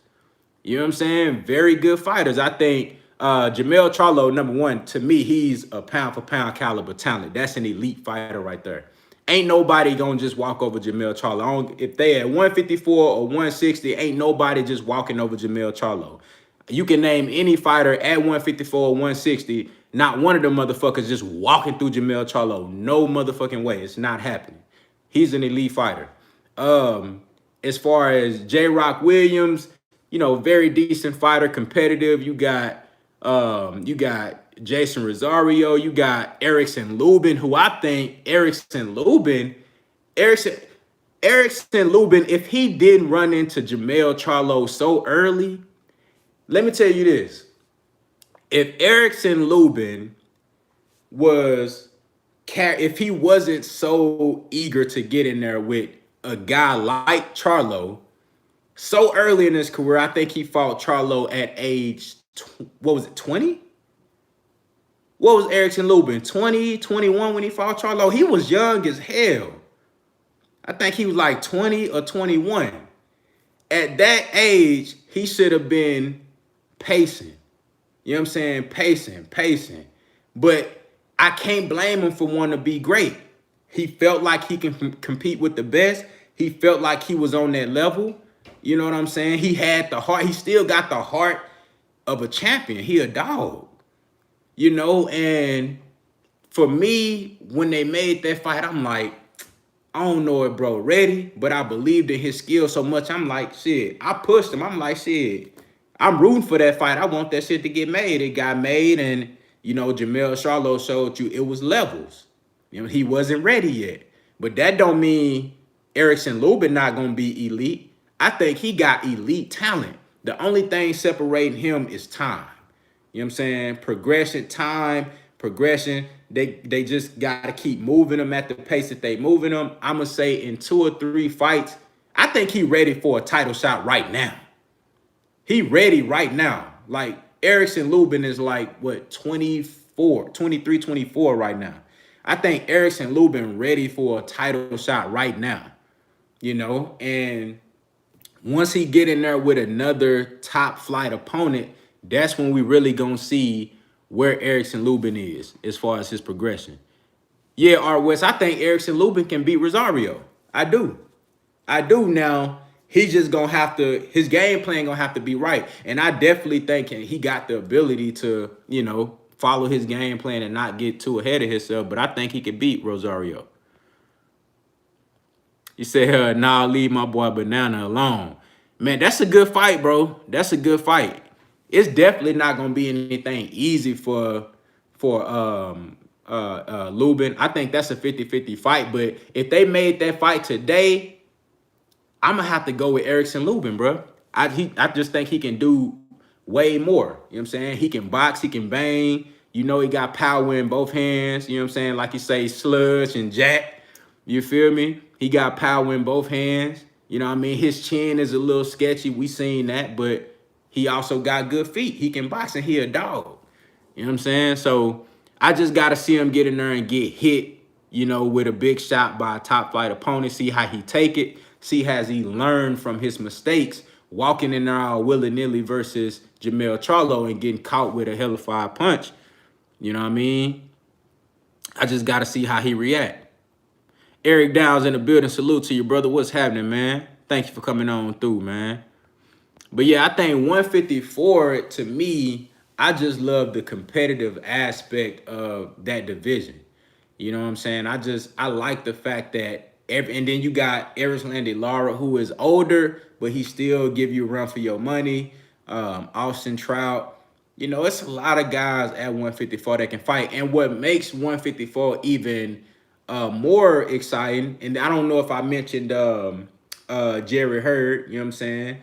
You know what I'm saying? Very good fighters. I think Jamel Charlo, number one, to me, he's a pound for pound caliber talent. That's an elite fighter right there. Ain't nobody gonna just walk over Jamel Charlo. If they at 154 or 160, ain't nobody just walking over Jamel Charlo. You can name any fighter at 154 or 160. Not one of them motherfuckers just walking through Jamel Charlo. No motherfucking way. It's not happening. He's an elite fighter. As far as J. Rock Williams, you know, very decent fighter, competitive. You got Jason Rosario. You Erickson Lubin, who I think Erickson Lubin, if he didn't run into Jamel Charlo so early, let me tell you this. If Erickson Lubin if he wasn't so eager to get in there with a guy like Charlo, so early in his career, I think he fought Charlo at age, 20? What was Erickson Lubin, 20, 21 when he fought Charlo? He was young as hell. I think he was like 20 or 21. At that age, he should have been pacing. You know what I'm saying? Pacing. But I can't blame him for wanting to be great. He felt like he can compete with the best. He felt like he was on that level. You know what I'm saying? He had the heart. He still got the heart of a champion. He a dog. You know, and for me, when they made that fight, I'm like, I don't know if bro ready, but I believed in his skill so much. I'm like, shit. I pushed him. I'm like, shit. I'm rooting for that fight. I want that shit to get made. It got made, and you know, Jamel Charlo showed you it was levels. You know, he wasn't ready yet. But that don't mean Erickson Lubin not gonna be elite. I think he got elite talent. The only thing separating him is time. You know what I'm saying? Progression. They just got to keep moving them at the pace that they moving them. I'm going to say in 2 or 3 fights, I think he ready for a title shot right now. He ready right now. Like, Erickson Lubin is like, what, 23, 24 right now. I think Erickson Lubin ready for a title shot right now. You know, and once he get in there with another top flight opponent, that's when we really gonna see where Erickson Lubin is as far as his progression. Yeah, R. West, I think Erickson Lubin can beat Rosario. I do now. He's just gonna have to, his game plan gonna have to be right. And I definitely think he got the ability to, you know, follow his game plan and not get too ahead of himself. But I think he could beat Rosario. You say, nah, leave my boy Banana alone. Man, that's a good fight, bro. That's a good fight. It's definitely not gonna be anything easy for Lubin. I think that's a 50-50 fight. But if they made that fight today, I'm gonna have to go with Erickson Lubin, bro. I just think he can do way more. You know what I'm saying? He can box, he can bang. You know, he got power in both hands. You know what I'm saying? Like you say, sludge and jack. You feel me? He got power in both hands. You know what I mean? His chin is a little sketchy. We seen that, but he also got good feet. He can box and he a dog. You know what I'm saying? So I just got to see him get in there and get hit, you know, with a big shot by a top flight opponent, see how he take it, see has he learned from his mistakes, walking in there all willy-nilly versus Jamel Charlo and getting caught with a hellified punch. You know what I mean? I just got to see how he react. Eric Downs in the building. Salute to you, brother. What's happening, man? Thank you for coming on through, man. But yeah, I think 154, to me, I just love the competitive aspect of that division. You know what I'm saying? I like the fact that and then you got Erislandy Lara, who is older, but he still give you a run for your money. Austin Trout. You know, it's a lot of guys at 154 that can fight. And what makes 154 even more exciting, and I don't know if I mentioned Jerry Hurd, you know what I'm saying?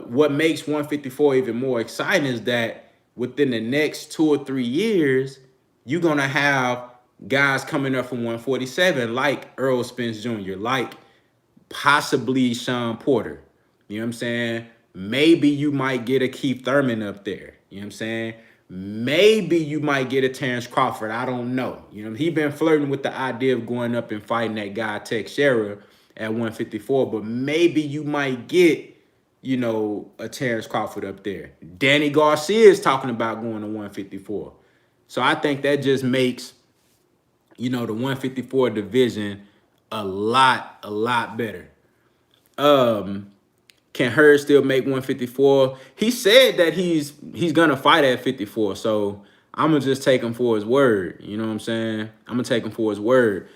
What makes 154 even more exciting is that within the next 2 or 3 years, you're going to have guys coming up from 147 like Errol Spence Jr., like possibly Sean Porter. You know what I'm saying? Maybe you might get a Keith Thurman up there. You know what I'm saying? Maybe you might get a Terrence Crawford. I don't know. You know, he been flirting with the idea of going up and fighting that guy Teixeira at 154, but maybe you might get, you know, a Terrence Crawford up there. Danny Garcia is talking about going to 154. So I think that just makes, you know, the 154 division a lot better. Can Hurd still make 154? He said that he's gonna fight at 54. So I'm gonna just take him for his word. You know what I'm saying? I'm gonna take him for his word.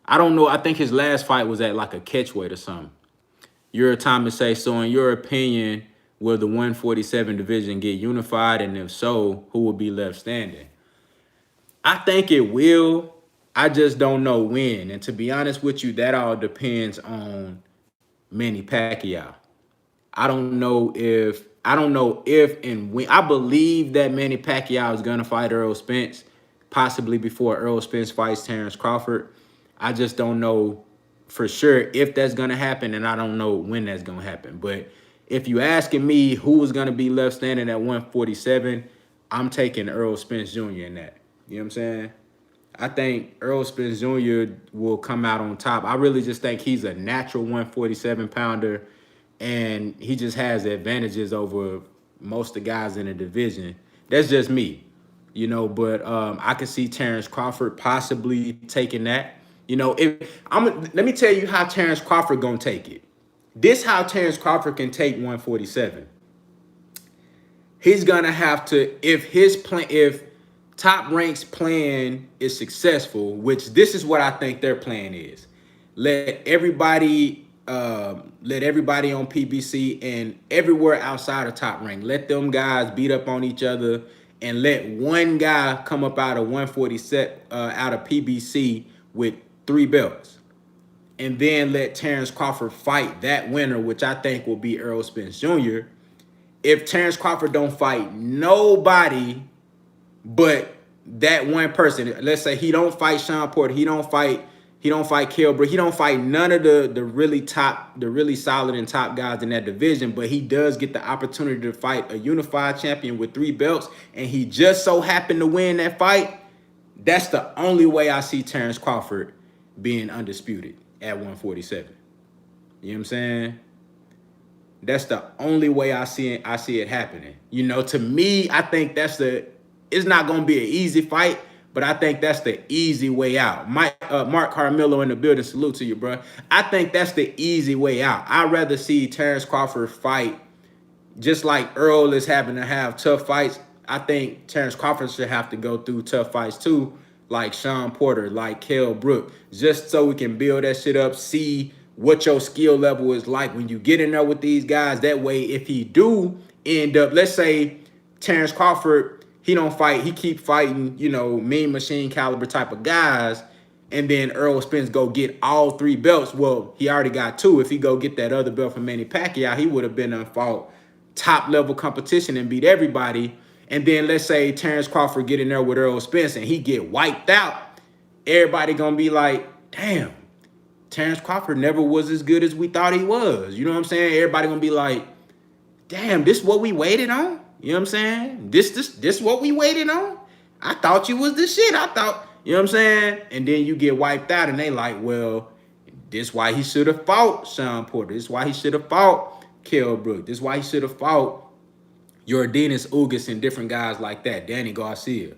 I don't know. I think his last fight was at like a catchweight or something. Your time to say, so in your opinion, will the 147 division get unified? And if so, who will be left standing? I think it will. I just don't know when. And to be honest with you, that all depends on Manny Pacquiao. I don't know if and when. I believe that Manny Pacquiao is gonna fight Errol Spence, possibly before Errol Spence fights Terrence Crawford. I just don't know for sure if that's gonna happen, and I don't know when that's gonna happen. But if you asking me who is gonna be left standing at 147, I'm taking Errol Spence Jr. in that. You know what I'm saying? I think Errol Spence Jr. will come out on top. I really just think he's a natural 147 pounder, and he just has advantages over most of the guys in the division. That's just me, you know. But I could see Terrence Crawford possibly taking that. You know, let me tell you how Terrence Crawford gonna take it. This how Terrence Crawford can take 147. He's gonna have to, if Top Rank's plan is successful, which this is what I think their plan is. Let everybody on PBC and everywhere outside of Top Rank, let them guys beat up on each other, and let one guy come up out of 147 out of PBC with 3 belts, and then let Terrence Crawford fight that winner, which I think will be Errol Spence Jr. If Terrence Crawford don't fight nobody but that one person, let's say he don't fight Sean Porter, he don't fight Kilbert, he don't fight none of the really solid and top guys in that division, but he does get the opportunity to fight a unified champion with 3 belts, and he just so happened to win that fight, that's the only way I see Terrence Crawford being undisputed at 147. You know what I'm saying? That's the only way I see it happening. You know, to me, I think it's not going to be an easy fight, but I think that's the easy way out. Mark Carmelo in the building, salute to you, bro. I think that's the easy way out. I'd rather see Terrence Crawford fight just like Earl is having to have tough fights. I think Terrence Crawford should have to go through tough fights too, like Sean Porter, like Kell Brook, just so we can build that shit up, see what your skill level is like when you get in there with these guys. That way, if he do end up, let's say Terrence Crawford, he don't fight. He keep fighting, you know, Mean Machine caliber type of guys. And then Errol Spence go get all 3 belts. Well, he already got 2. If he go get that other belt from Manny Pacquiao, he would have been and fought top level competition and beat everybody. And then let's say Terrence Crawford get in there with Errol Spence and he get wiped out. Everybody gonna be like, damn, Terrence Crawford never was as good as we thought he was. You know what I'm saying? Everybody gonna be like, damn, this what we waited on? You know what I'm saying? This what we waited on? I thought you was the shit. I thought, you know what I'm saying? And then you get wiped out and they like, well, this why he should have fought Sean Porter. This why he should have fought Kell Brook. This why he should have fought Yordenis Ugas and different guys like that, Danny Garcia.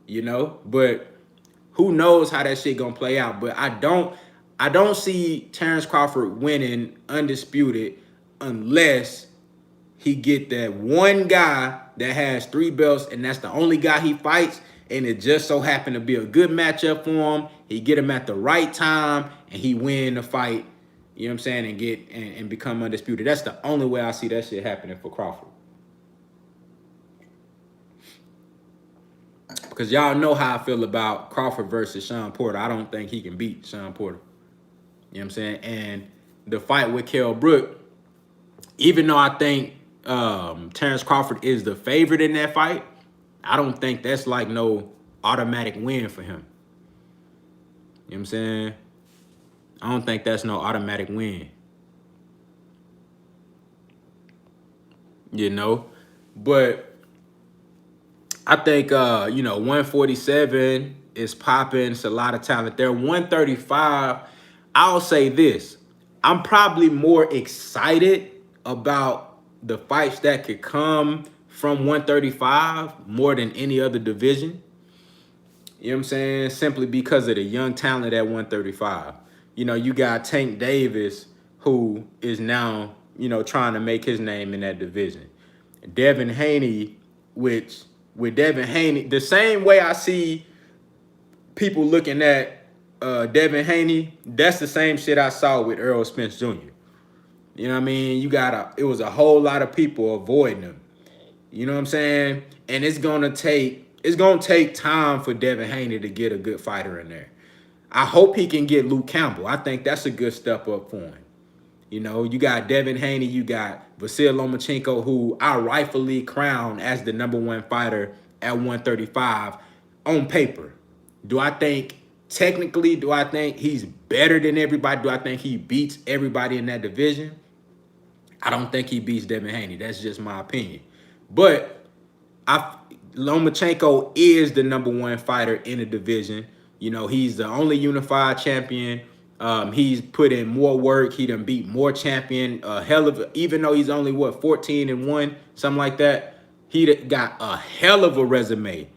You know? But who knows how that shit gonna play out? But I don't see Terrence Crawford winning undisputed unless he get that one guy that has 3 belts and that's the only guy he fights, and it just so happened to be a good matchup for him. He get him at the right time and he win the fight, you know what I'm saying, and get and become undisputed. That's the only way I see that shit happening for Crawford. Because y'all know how I feel about Crawford versus Sean Porter. I don't think he can beat Sean Porter. You know what I'm saying? And the fight with Kell Brook, even though I think Terrence Crawford is the favorite in that fight, I don't think that's like no automatic win for him. You know what I'm saying? I don't think that's no automatic win. You know? But I think, you know, 147 is popping. It's a lot of talent there. 135, I'll say this. I'm probably more excited about the fights that could come from 135 more than any other division. You know what I'm saying? Simply because of the young talent at 135. You know, you got Tank Davis, who is now, you know, trying to make his name in that division. Devin Haney, which with Devin Haney, the same way I see people looking at Devin Haney, that's the same shit I saw with Errol Spence Jr. You know what I mean? It was a whole lot of people avoiding him. You know what I'm saying? And it's gonna take time for Devin Haney to get a good fighter in there. I hope he can get Luke Campbell. I think that's a good step up for him. You know, you got Devin Haney, you got Vasil Lomachenko, who I rightfully crown as the #1 fighter at 135 on paper. Do I think he's better than everybody? Do I think he beats everybody in that division? I don't think he beats Devin Haney. That's just my opinion. But Lomachenko is the #1 fighter in the division. You know, he's the only unified champion. He's put in more work. He done beat more champion. Even though he's only, 14-1, something like that, he got a hell of a resume.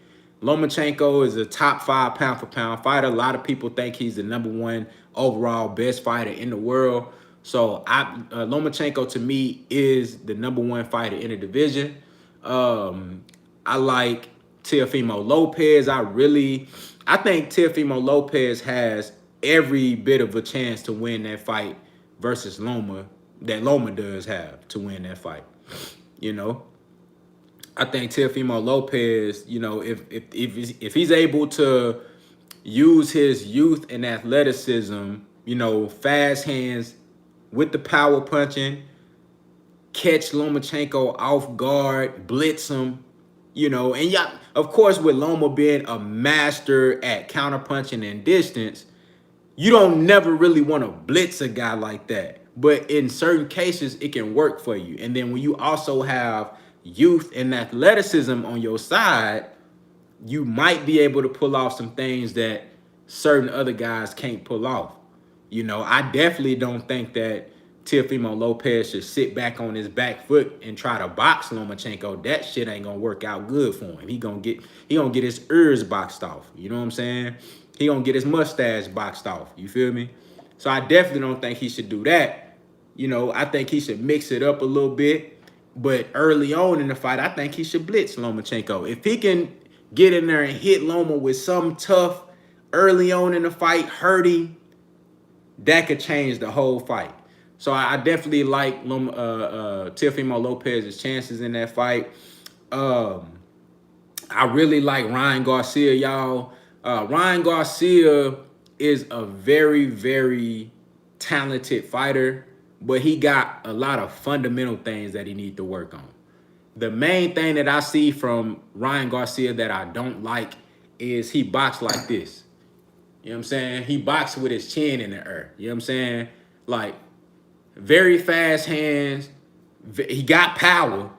Lomachenko is a top 5 pound-for-pound fighter. A lot of people think he's the #1 overall best fighter in the world. So Lomachenko, to me, is the #1 fighter in the division. I like Teofimo Lopez. I think Teofimo Lopez has every bit of a chance to win that fight versus Loma, that Loma does have to win that fight. You know, I think Teofimo Lopez, you know, if he's able to use his youth and athleticism, you know, fast hands with the power punching, catch Lomachenko off guard, blitz him, you know, and yeah, of course, with Loma being a master at counterpunching and distance, you don't never really want to blitz a guy like that. But in certain cases, it can work for you. And then when you also have youth and athleticism on your side, you might be able to pull off some things that certain other guys can't pull off. You know, I definitely don't think that Teofimo Lopez should sit back on his back foot and try to box Lomachenko. That shit ain't gonna work out good for him. He gonna get his ears boxed off. You know what I'm saying? He gonna get his mustache boxed off. You feel me? So I definitely don't think he should do that. You know, I think he should mix it up a little bit. But early on in the fight, I think he should blitz Lomachenko. If he can get in there and hit Loma with something tough early on in the fight, hurting, that could change the whole fight. So I definitely like Teofimo Lopez's chances in that fight. I I really like Ryan Garcia, y'all. Ryan Garcia is a very, very talented fighter, but he got a lot of fundamental things that he needs to work on. The main thing that I see from Ryan Garcia that I don't like is he boxed like this. You know what I'm saying? He boxed with his chin in the air. You know what I'm saying? Like, very fast hands. He got power.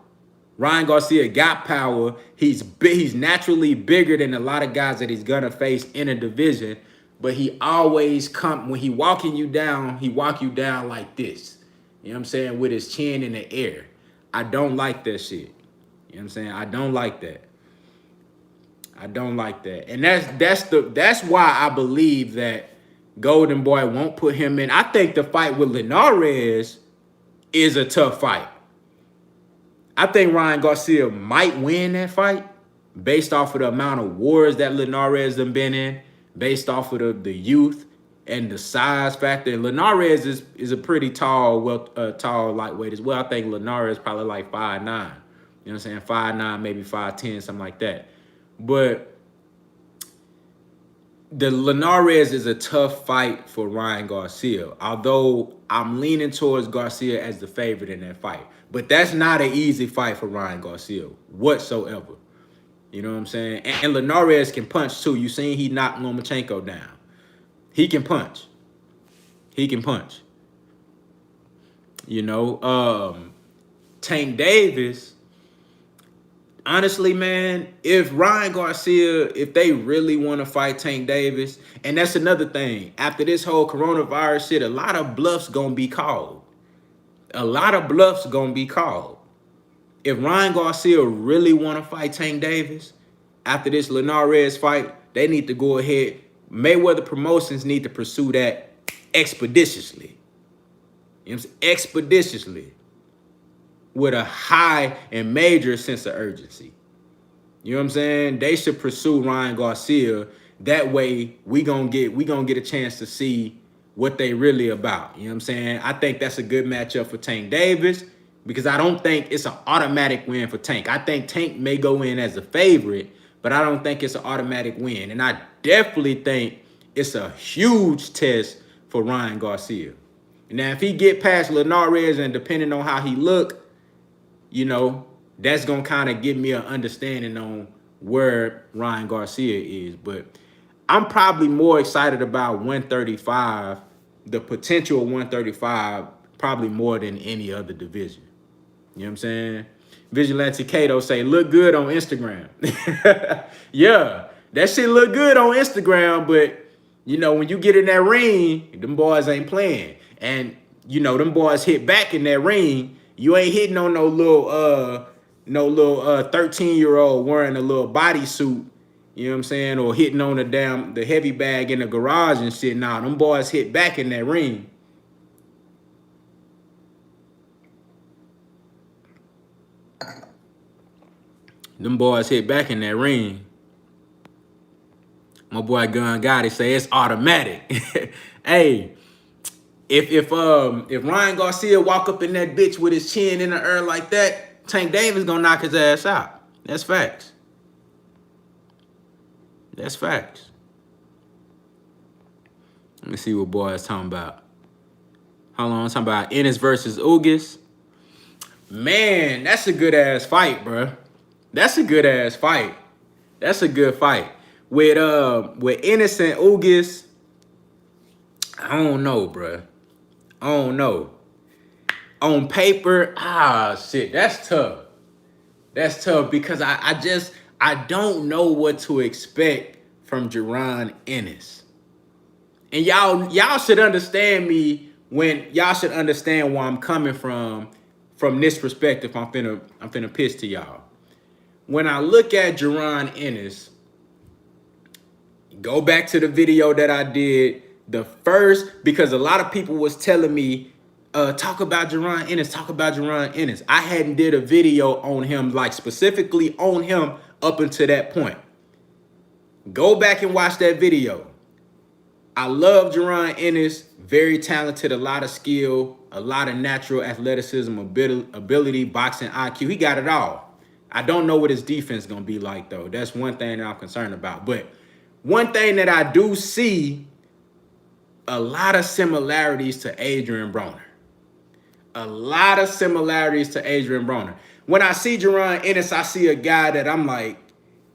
Ryan Garcia got power. He's big, he's naturally bigger than a lot of guys that he's gonna face in a division. But he always when he walking you down, he walk you down like this. You know what I'm saying? With his chin in the air. I don't like that shit. You know what I'm saying? I don't like that. I don't like that. And that's why I believe that Golden Boy won't put him in. I think the fight with Linares is a tough fight. I think Ryan Garcia might win that fight based off of the amount of wars that Linares done been in, based off of the youth and the size factor. And Linares is a pretty tall, tall lightweight as well. I think Linares is probably like 5'9". You know what I'm saying? 5'9", maybe 5'10", something like that. But the Linares is a tough fight for Ryan Garcia, although I'm leaning towards Garcia as the favorite in that fight. But that's not an easy fight for Ryan Garcia whatsoever. You know what I'm saying? And Linares can punch too. You seen he knocked Lomachenko down. He can punch. He can punch. You know, Tank Davis, honestly, man, if Ryan Garcia, if they really want to fight Tank Davis, and that's another thing, after this whole coronavirus shit, a lot of bluffs gonna be called. A lot of bluffs gonna be called. If Ryan Garcia really want to fight Tank Davis, after this Linares fight, they need to go ahead. Mayweather Promotions need to pursue that expeditiously. You know what I'm saying? Expeditiously. With a high and major sense of urgency. You know what I'm saying? They should pursue Ryan Garcia. That way we gonna get a chance to see what they really about. You know what I'm saying? I think that's a good matchup for Tank Davis because I don't think it's an automatic win for Tank. I think Tank may go in as a favorite, but I don't think it's an automatic win. And I definitely think it's a huge test for Ryan Garcia. Now, if he get past Linares and depending on how he look, you know, that's going to kind of give me an understanding on where Ryan Garcia is. But I'm probably more excited about 135, the potential of 135, probably more than any other division. You know what I'm saying? Vigilante Kato say, look good on Instagram. Yeah, that shit look good on Instagram, but, you know, when you get in that ring, them boys ain't playing. And, you know, them boys hit back in that ring. You ain't hitting on no little 13-year-old wearing a little bodysuit, you know what I'm saying, or hitting on the heavy bag in the garage and shit. Nah, them boys hit back in that ring. Them boys hit back in that ring. My boy Gun Gotti say it's automatic. Hey, if Ryan Garcia walk up in that bitch with his chin in the air like that, Tank Davis gonna knock his ass out. That's facts. That's facts. Let me see what boy is talking about. Hold on, I'm talking about Ennis versus Ugis. Man, that's a good ass fight, bro. That's a good ass fight. That's a good fight. With Ennis and Ugis, I don't know, bro. I don't know. On paper, shit, that's tough. That's tough because I don't know what to expect from Geron Ennis. And y'all should understand me when y'all should understand where I'm coming from this perspective. I'm finna pitch to y'all. When I look at Geron Ennis, go back to the video that I did because a lot of people was telling me, talk about Geron Ennis, talk about Geron Ennis. I hadn't did a video on him, like specifically on him up until that point. Go back and watch that video. I love Geron Ennis, very talented, a lot of skill, a lot of natural athleticism, ability, boxing IQ. He got it all. I don't know what his defense is going to be like, though. That's one thing that I'm concerned about. But one thing that I do see a lot of similarities to Adrian Broner. A lot of similarities to Adrian Broner. When I see Geronimo Ennis, I see a guy that I'm like,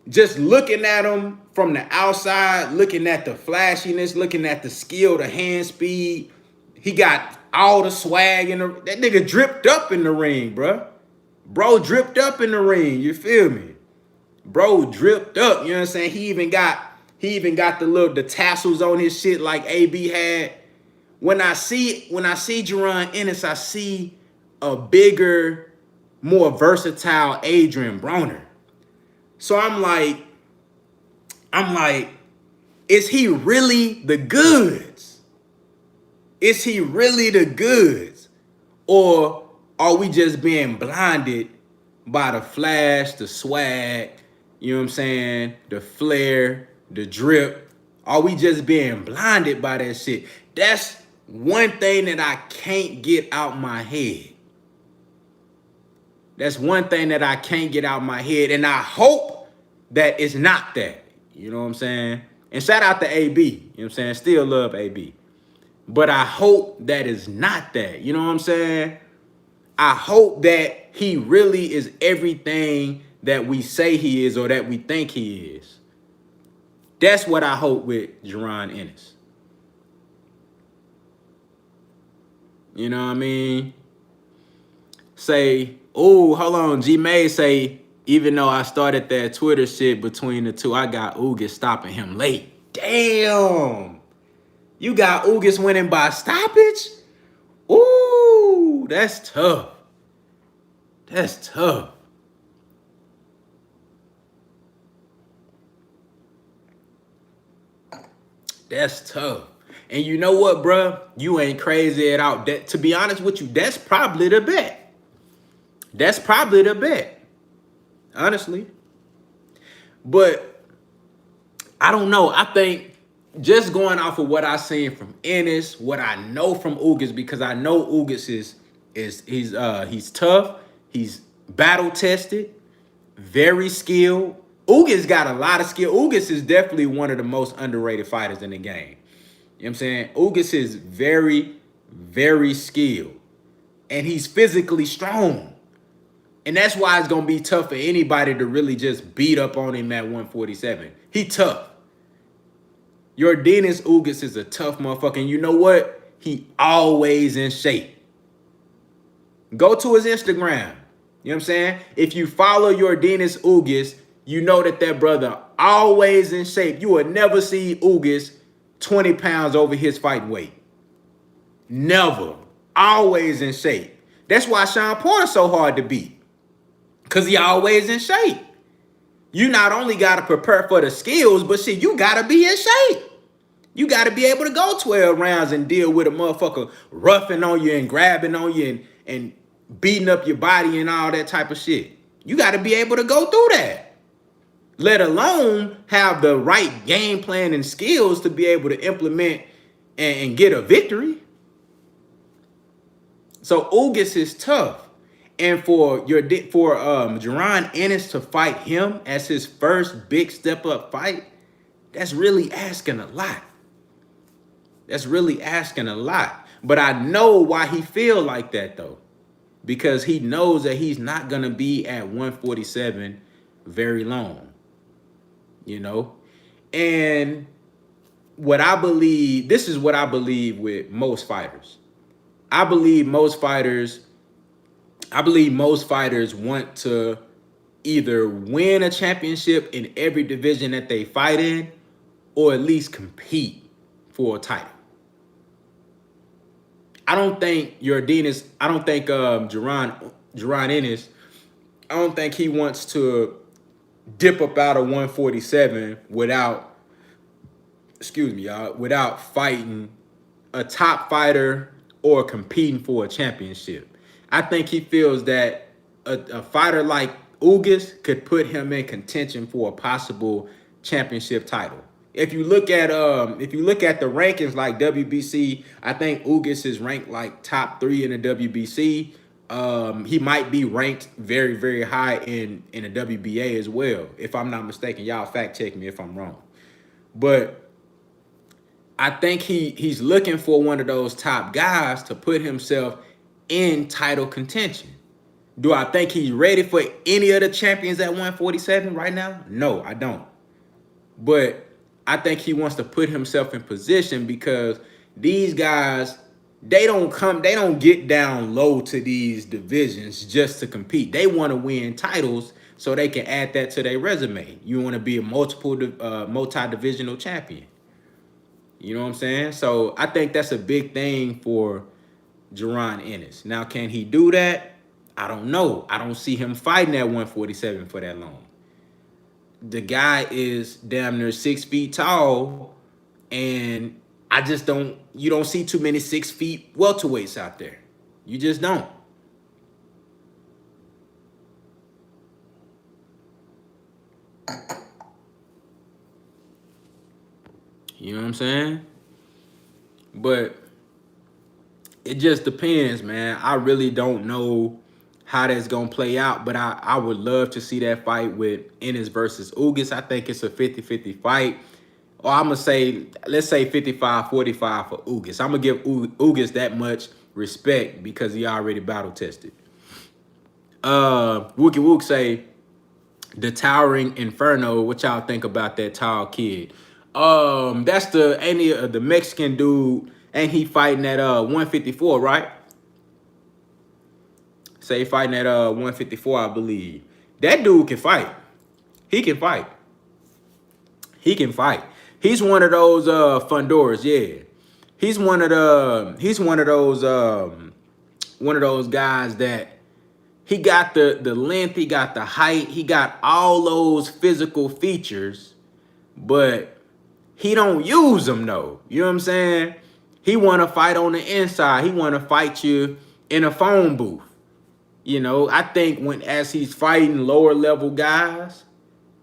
just looking at him from the outside, looking at the flashiness, looking at the skill, the hand speed. He got all the swag in the, that nigga dripped up in the ring, bro. Bro dripped up in the ring, you feel me? Bro dripped up, you know what I'm saying? He even got the tassels on his shit like AB had. When I see Geronimo Ennis, I see a bigger, more versatile Adrian Broner. So I'm like, is he really the goods? Is he really the goods? Or are we just being blinded by the flash, the swag, you know what I'm saying, the flair, the drip? Are we just being blinded by that shit? That's one thing that I can't get out my head. That's one thing that I can't get out my head. And I hope that it's not that. You know what I'm saying? And shout out to AB. You know what I'm saying? Still love AB. But I hope that is not that. You know what I'm saying? I hope that he really is everything that we say he is or that we think he is. That's what I hope with Geronimo Ennis. You know what I mean? Say, oh, hold on. G-May say, even though I started that Twitter shit between the two, I got Ugas stopping him late. Damn. You got Ugas winning by stoppage? Ooh, that's tough. That's tough. That's tough. And you know what, bruh? You ain't crazy at all. That, to be honest with you, that's probably the bet. That's probably the bet. Honestly. But I don't know. I think just going off of what I seen from Ennis, what I know from Ugas, because I know Ugas he's tough, he's battle tested, very skilled. Ugas got a lot of skill. Ugas is definitely one of the most underrated fighters in the game. You know what I'm saying? Ugas is very, very skilled. And he's physically strong. And that's why it's going to be tough for anybody to really just beat up on him at 147. He tough. Your Dennis Ugas is a tough motherfucker. And you know what? He always in shape. Go to his Instagram. You know what I'm saying? If you follow your Dennis Ugas, you know that brother always in shape. You will never see Ugas 20 pounds over his fight weight. Never. Always in shape. That's why Sean Porter's so hard to beat. Because he always in shape. You not only got to prepare for the skills, but shit, you got to be in shape. You got to be able to go 12 rounds and deal with a motherfucker roughing on you and grabbing on you and beating up your body and all that type of shit. You got to be able to go through that. Let alone have the right game plan and skills to be able to implement and get a victory. So Ugas is tough. And for Geronimo Ennis to fight him as his first big step-up fight, that's really asking a lot. That's really asking a lot. But I know why he feel like that, though. Because he knows that he's not going to be at 147 very long. You know? And what I believe, this is what I believe with most fighters. I believe most fighters want to either win a championship in every division that they fight in, or at least compete for a title. I don't think Geronimo Ennis, I don't think he wants to dip up out of 147 without fighting a top fighter or competing for a championship. I think he feels that a fighter like Ugas could put him in contention for a possible championship title. If you look at the rankings like WBC, I think Ugas is ranked like top 3 in the WBC. He might be ranked very, very high in the WBA as well, if I'm not mistaken. Y'all fact check me if I'm wrong. But I think he's looking for one of those top guys to put himself in title contention. Do I think he's ready for any of the champions at 147 right now? No, I don't. But I think he wants to put himself in position because these guys, they don't get down low to these divisions just to compete. They want to win titles so they can add that to their resume. You want to be a multi-divisional champion. You know what I'm saying? So I think that's a big thing for Geron Ennis. Now, can he do that? I don't know. I don't see him fighting at 147 for that long. The guy is damn near 6 feet tall, and I just don't, you don't see too many 6 feet welterweights out there. You just don't. You know what I'm saying? But it just depends, man. I really don't know how that's going to play out, but I would love to see that fight with Ennis versus Ugas. I think it's a 50-50 fight. Or I'm going to say, let's say 55-45 for Ugas. I'm going to give Ugas that much respect because he already battle tested. Wookie Wook say, the Towering Inferno. What y'all think about that tall kid? That's the Mexican dude, and he fighting at 154, right? Say fighting at 154, I believe. That dude can fight. He can fight. He can fight. He's one of those Fundoras, yeah. He's one of those guys that he got the length, he got the height, he got all those physical features, but he don't use them though. You know what I'm saying? He want to fight on the inside. He want to fight you in a phone booth. You know, I think as he's fighting lower level guys,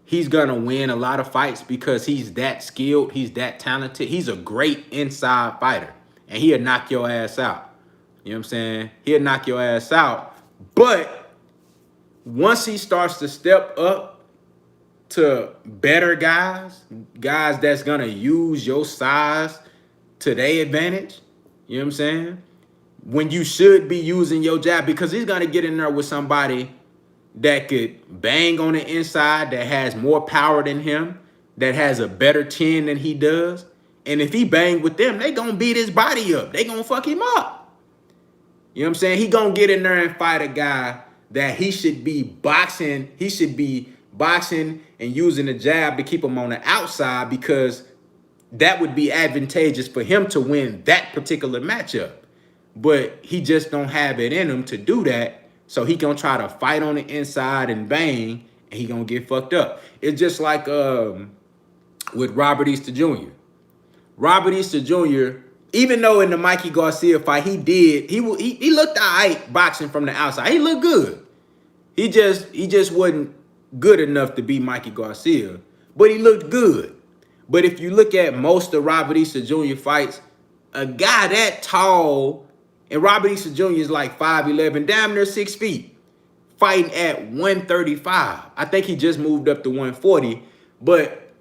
he's gonna win a lot of fights because he's that skilled, he's that talented. He's a great inside fighter, and he'll knock your ass out. You know what I'm saying? He'll knock your ass out. But once he starts to step up to better guys that's gonna use your size to their advantage, you know what I'm saying? When you should be using your jab, because he's gonna get in there with somebody that could bang on the inside, that has more power than him, that has a better chin than he does. And if he bang with them, they gonna beat his body up. They gonna fuck him up. You know what I'm saying? He gonna get in there and fight a guy that he should be boxing. He should be boxing and using the jab to keep him on the outside, because that would be advantageous for him to win that particular matchup. But he just don't have it in him to do that. So he gonna try to fight on the inside and bang, and he gonna get fucked up. It's just like with Robert Easter Jr. Robert Easter Jr., even though in the Mikey Garcia fight he looked all right boxing from the outside. He looked good. He just wasn't good enough to be Mikey Garcia, but he looked good. But if you look at most of Robert Easter Jr. fights, a guy that tall, and Robert Easter Jr. is like 5'11", damn near 6 feet, fighting at 135. I think he just moved up to 140. But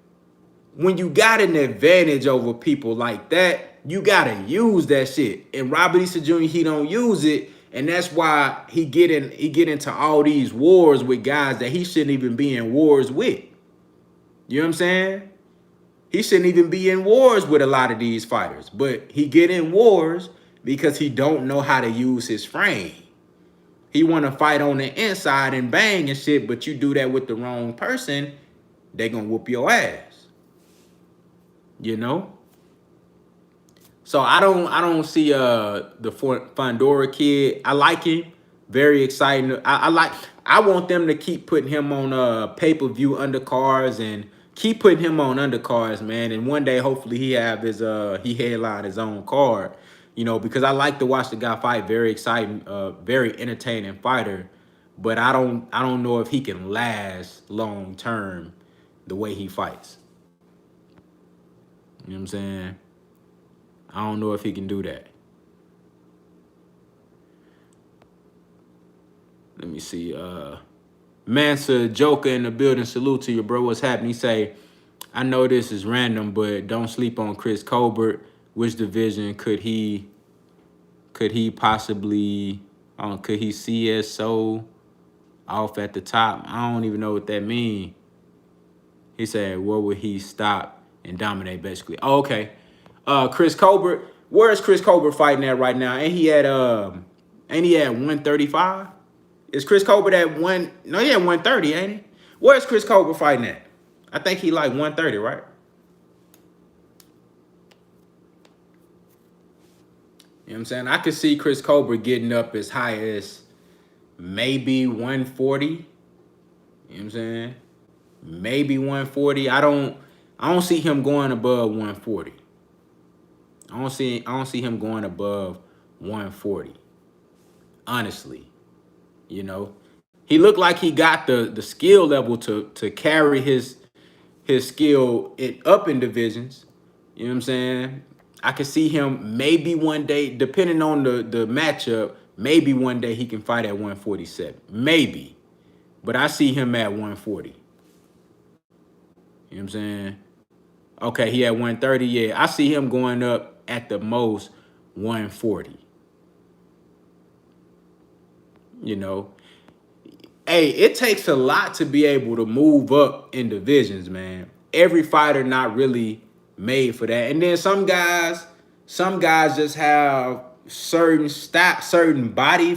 when you got an advantage over people like that, you gotta use that shit. And Robert Easter Jr., he don't use it, and that's why he get into all these wars with guys that he shouldn't even be in wars with. You know what I'm saying? He shouldn't even be in wars with a lot of these fighters, but he get in wars because he don't know how to use his frame. He want to fight on the inside and bang and shit, but you do that with the wrong person, they gonna whoop your ass. You know? So I don't see the Fondora kid. I like him. Very exciting. I want them to keep putting him on pay-per-view undercards and keep putting him on undercards, man. And one day hopefully he headline his own card. You know, because I like to watch the guy fight. Very exciting, very entertaining fighter. But I don't know if he can last long term the way he fights. You know what I'm saying? I don't know if he can do that. Let me see. Mansa Joker in the building. Salute to you, bro. What's happening? He say, I know this is random, but don't sleep on Chris Colbert. Which division could he possibly could he CSO off at the top? I don't even know what that means. He said, where would he stop and dominate, basically? Oh, okay. Chris Colbert. Where is Chris Colbert fighting at right now? Ain't he at 135? Is Chris Colbert at one? No, he at 130, ain't he? Where's Chris Colbert fighting at? I think he like 130, right? You know what I'm saying? I could see Chris Colbert getting up as high as maybe 140. You know what I'm saying? Maybe 140. I don't see him going above 140. I don't see him going above 140. Honestly. You know. He looked like he got the skill level to carry his skill up in divisions. You know what I'm saying? I could see him maybe one day, depending on the matchup, maybe one day he can fight at 147. Maybe. But I see him at 140. You know what I'm saying? Okay, he at 130. Yeah, I see him going up at the most 140. You know? Hey, it takes a lot to be able to move up in divisions, man. Every fighter not really made for that. And then some guys just have certain body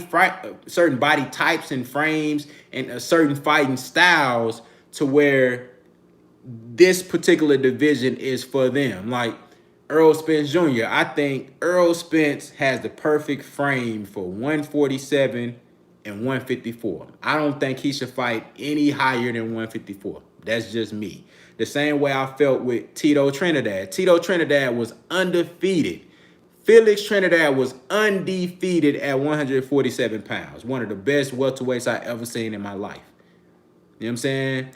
types and frames and certain fighting styles to where this particular division is for them. Like Errol Spence Jr. I think Errol Spence has the perfect frame for 147 and 154. I don't think he should fight any higher than 154. That's just me. The same way I felt with Tito Trinidad. Tito Trinidad was undefeated. Felix Trinidad was undefeated at 147 pounds. One of the best welterweights I ever seen in my life. You know what I'm saying?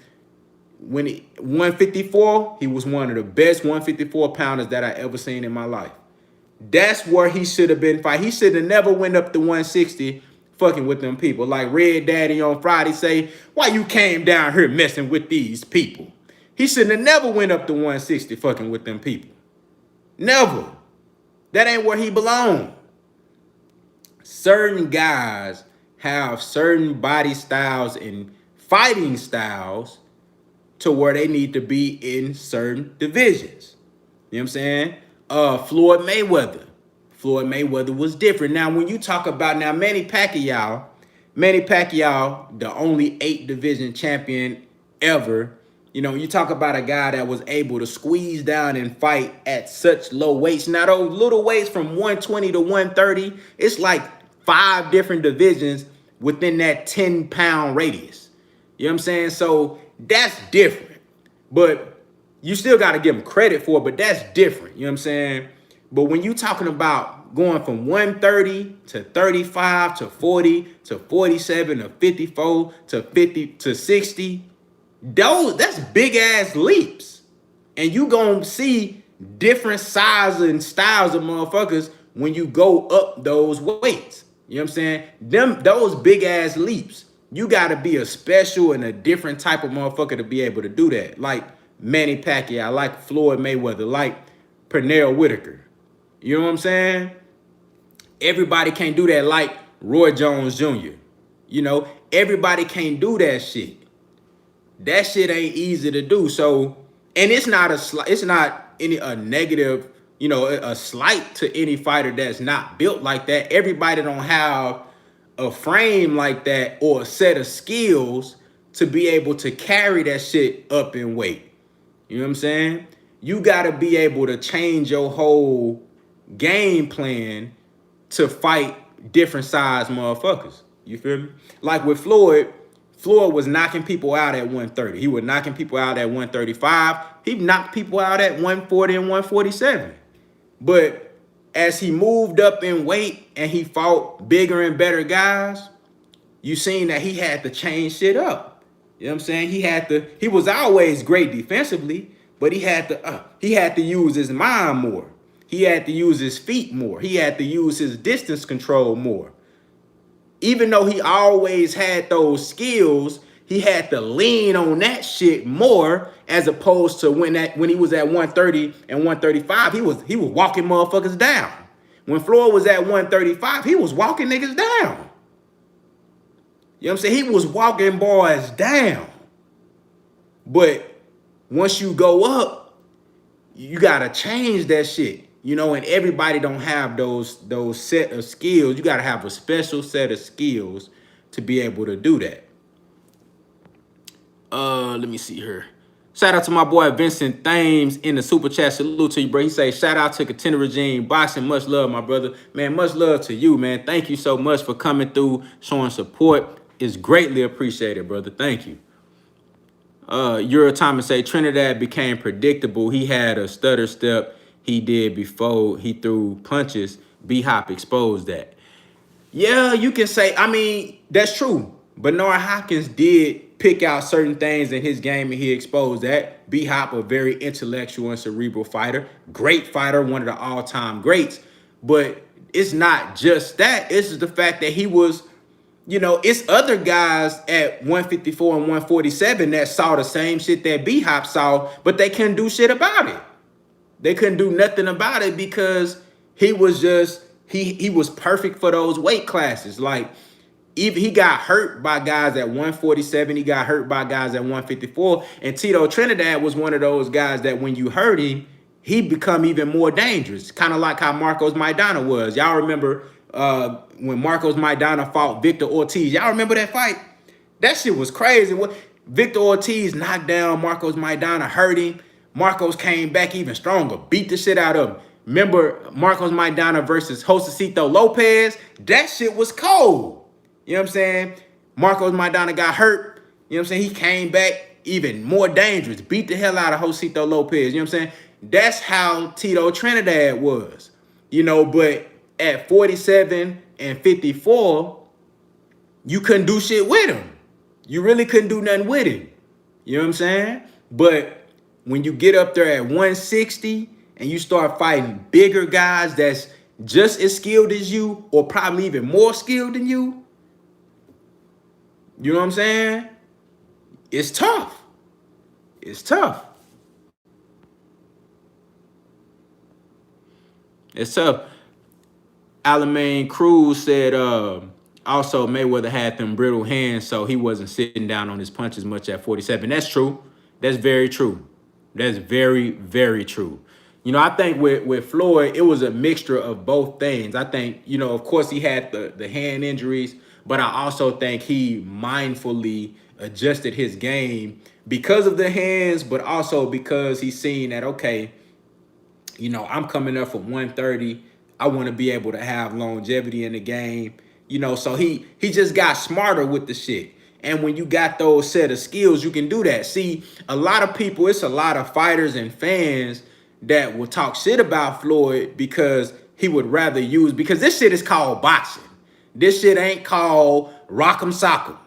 154, he was one of the best 154 pounders that I ever seen in my life. That's where he should have been fighting. He should have never went up to 160 fucking with them people. Like Red Daddy on Friday say, why you came down here messing with these people? He should have never went up to 160 fucking with them people. Never. That ain't where he belongs. Certain guys have certain body styles and fighting styles to where they need to be in certain divisions. You know what I'm saying? Floyd Mayweather. Floyd Mayweather was different. Now, when you talk about Manny Pacquiao, the only 8 division champion ever. You know, you talk about a guy that was able to squeeze down and fight at such low weights. Now, those little weights from 120 to 130, it's like 5 different divisions within that 10-pound radius. You know what I'm saying? So that's different. But you still got to give him credit for it, but that's different. You know what I'm saying? But when you talking about going from 130 to 35 to 40 to 47 to 54 to 50 to 60, that's big ass leaps. And you gonna see different sizes and styles of motherfuckers when you go up those weights. You know what I'm saying? Those big ass leaps. You gotta be a special and a different type of motherfucker to be able to do that. Like Manny Pacquiao, like Floyd Mayweather, like Pernell Whitaker. You know what I'm saying? Everybody can't do that like Roy Jones Jr. You know, everybody can't do that shit. That shit ain't easy to do. So, and it's not a negative, you know, a slight to any fighter that's not built like that. Everybody don't have a frame like that or a set of skills to be able to carry that shit up in weight. You know what I'm saying? You got to be able to change your whole game plan to fight different size motherfuckers. You feel me? Like with Floyd was knocking people out at 130. He was knocking people out at 135. He knocked people out at 140 and 147. But as he moved up in weight and he fought bigger and better guys, you seen that he had to change shit up. You know what I'm saying? He was always great defensively, but he had to use his mind more. He had to use his feet more. He had to use his distance control more. even though he always had those skills, he had to lean on that shit more as opposed to when he was at 130 and 135, he was walking motherfuckers down. When Floyd was at 135, he was walking niggas down. You know what I'm saying? He was walking boys down. But once you go up, you gotta change that shit. You know, and everybody don't have those set of skills. You gotta have a special set of skills to be able to do that. Let me see here. Shout out to my boy Vincent Thames in the super chat. Salute to you, bro. He say, shout out to Contender Regime Boxing. Much love, my brother. Man, much love to you, man. Thank you so much for coming through, showing support. It's greatly appreciated, brother. Thank you. Euro Thomas say, Trinidad became predictable. He had a stutter step he did before he threw punches. B-Hop exposed that. Yeah, you can say, I mean, that's true. Bernard Hopkins did pick out certain things in his game and he exposed that. B-Hop, a very intellectual and cerebral fighter. Great fighter, one of the all-time greats. But it's not just that. It's the fact that he was, you know, it's other guys at 154 and 147 that saw the same shit that B-Hop saw, but they couldn't do shit about it. They couldn't do nothing about it because he was just, he was perfect for those weight classes. Like, even he got hurt by guys at 147, he got hurt by guys at 154, and Tito Trinidad was one of those guys that when you hurt him, he become even more dangerous, kind of like how Marcos Maidana was. Y'all remember when Marcos Maidana fought Victor Ortiz? Y'all remember that fight? That shit was crazy. Victor Ortiz knocked down Marcos Maidana, hurt him. Marcos came back even stronger, beat the shit out of him. Remember Marcos Maidana versus Josecito Lopez? That shit was cold. You know what I'm saying? Marcos Maidana got hurt. You know what I'm saying? He came back even more dangerous, beat the hell out of Josecito Lopez. You know what I'm saying? That's how Tito Trinidad was. You know, but at 47 and 54, you couldn't do shit with him. You really couldn't do nothing with him. You know what I'm saying? But when you get up there at 160 and you start fighting bigger guys that's just as skilled as you or probably even more skilled than you know what I'm saying? It's tough. It's tough. It's tough. Alamane Cruz said also Mayweather had them brittle hands, so he wasn't sitting down on his punches much at 47. That's true. That's very true. That's very, very true. You know, I think with Floyd, it was a mixture of both things. I think, you know, of course he had the hand injuries, but I also think he mindfully adjusted his game because of the hands, but also because he's seen that, okay, you know, I'm coming up from 130. I want to be able to have longevity in the game. You know, so he just got smarter with the shit. And when you got those set of skills, you can do that. See, a lot of people, it's a lot of fighters and fans that will talk shit about Floyd because he would rather use, because this shit is called boxing. This shit ain't called rock'em sock'em.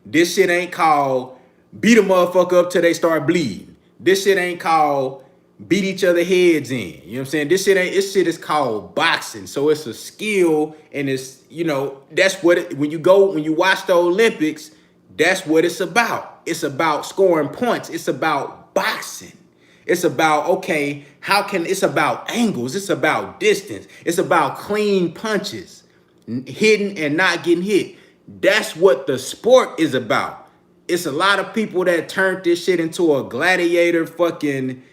This shit ain't called beat a motherfucker up till they start bleeding. This shit ain't called beat each other heads in. You know what I'm saying? This shit is called boxing. So it's a skill, and it's, you know, that's what it, when you watch the Olympics, that's what it's about. It's about scoring points. It's about boxing. It's about, okay, it's about angles. It's about distance. It's about clean punches, hitting and not getting hit. That's what the sport is about. It's a lot of people that turned this shit into a gladiator fucking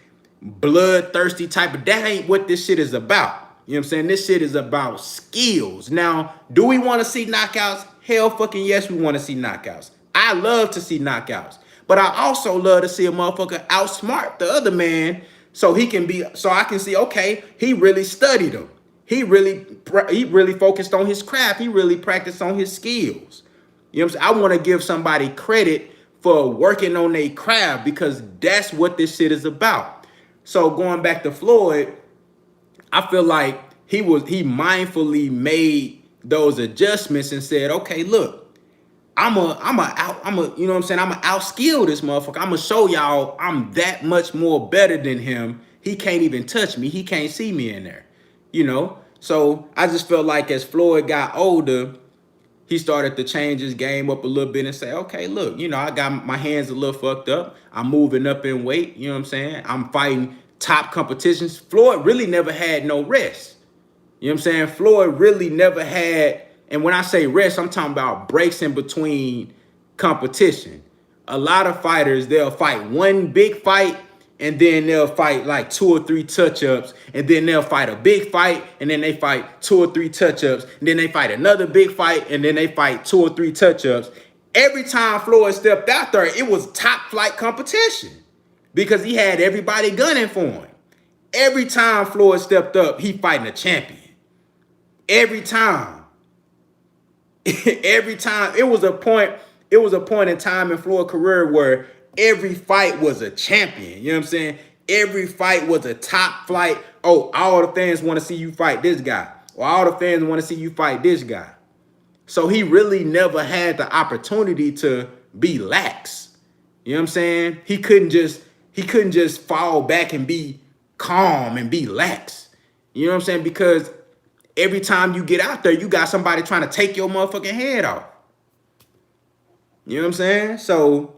bloodthirsty type of, that ain't what this shit is about. You know what I'm saying? This shit is about skills. Now, do we want to see knockouts? Hell fucking yes, we want to see knockouts. I love to see knockouts. But I also love to see a motherfucker outsmart the other man so I can see, okay, he really studied him. He really focused on his craft. He really practiced on his skills. You know what I'm saying? I want to give somebody credit for working on their craft because that's what this shit is about. So going back to Floyd, I feel like he mindfully made those adjustments and said, okay, look, I'm you know what I'm saying? I'm outskill this motherfucker. I'm gonna show y'all I'm that much more better than him. He can't even touch me. He can't see me in there, you know? So I just felt like as Floyd got older, he started to change his game up a little bit and say, okay, look, you know, I got my hands a little fucked up. I'm moving up in weight. You know what I'm saying? I'm fighting top competitions. Floyd really never had no rest. You know what I'm saying? Floyd really never had, and when I say rest, I'm talking about breaks in between competition. A lot of fighters, they'll fight one big fight, and then they'll fight like 2 or 3 touch-ups, and then they'll fight a big fight, and then they fight 2 or 3 touch-ups, and then they fight another big fight, and then they fight 2 or 3 touch-ups. Every time Floyd stepped out there, it was top flight competition because he had everybody gunning for him. Every time Floyd stepped up, he fighting a champion. Every time. Every time. It was a point in time in Floyd's career where every fight was a champion. You know what I'm saying? Every fight was a top flight. Oh, all the fans want to see you fight this guy. Or all the fans want to see you fight this guy. So he really never had the opportunity to be lax. You know what I'm saying? He couldn't just fall back and be calm and be lax. You know what I'm saying? Because every time you get out there, you got somebody trying to take your motherfucking head off. You know what I'm saying? So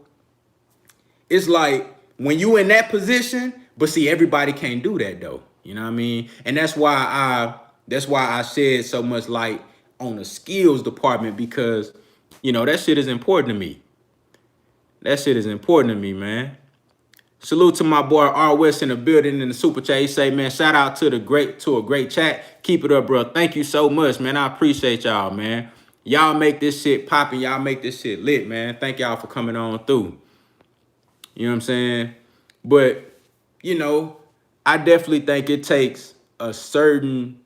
it's like when you in that position, but see, everybody can't do that though. You know what I mean? And that's why I shed so much light on the skills department, because, you know, that shit is important to me. That shit is important to me, man. Salute to my boy R West in the building in the super chat. He say, man, shout out to a great chat. Keep it up, bro. Thank you so much, man. I appreciate y'all, man. Y'all make this shit popping. Y'all make this shit lit, man. Thank y'all for coming on through. You know what I'm saying? But, you know, I definitely think it takes a certain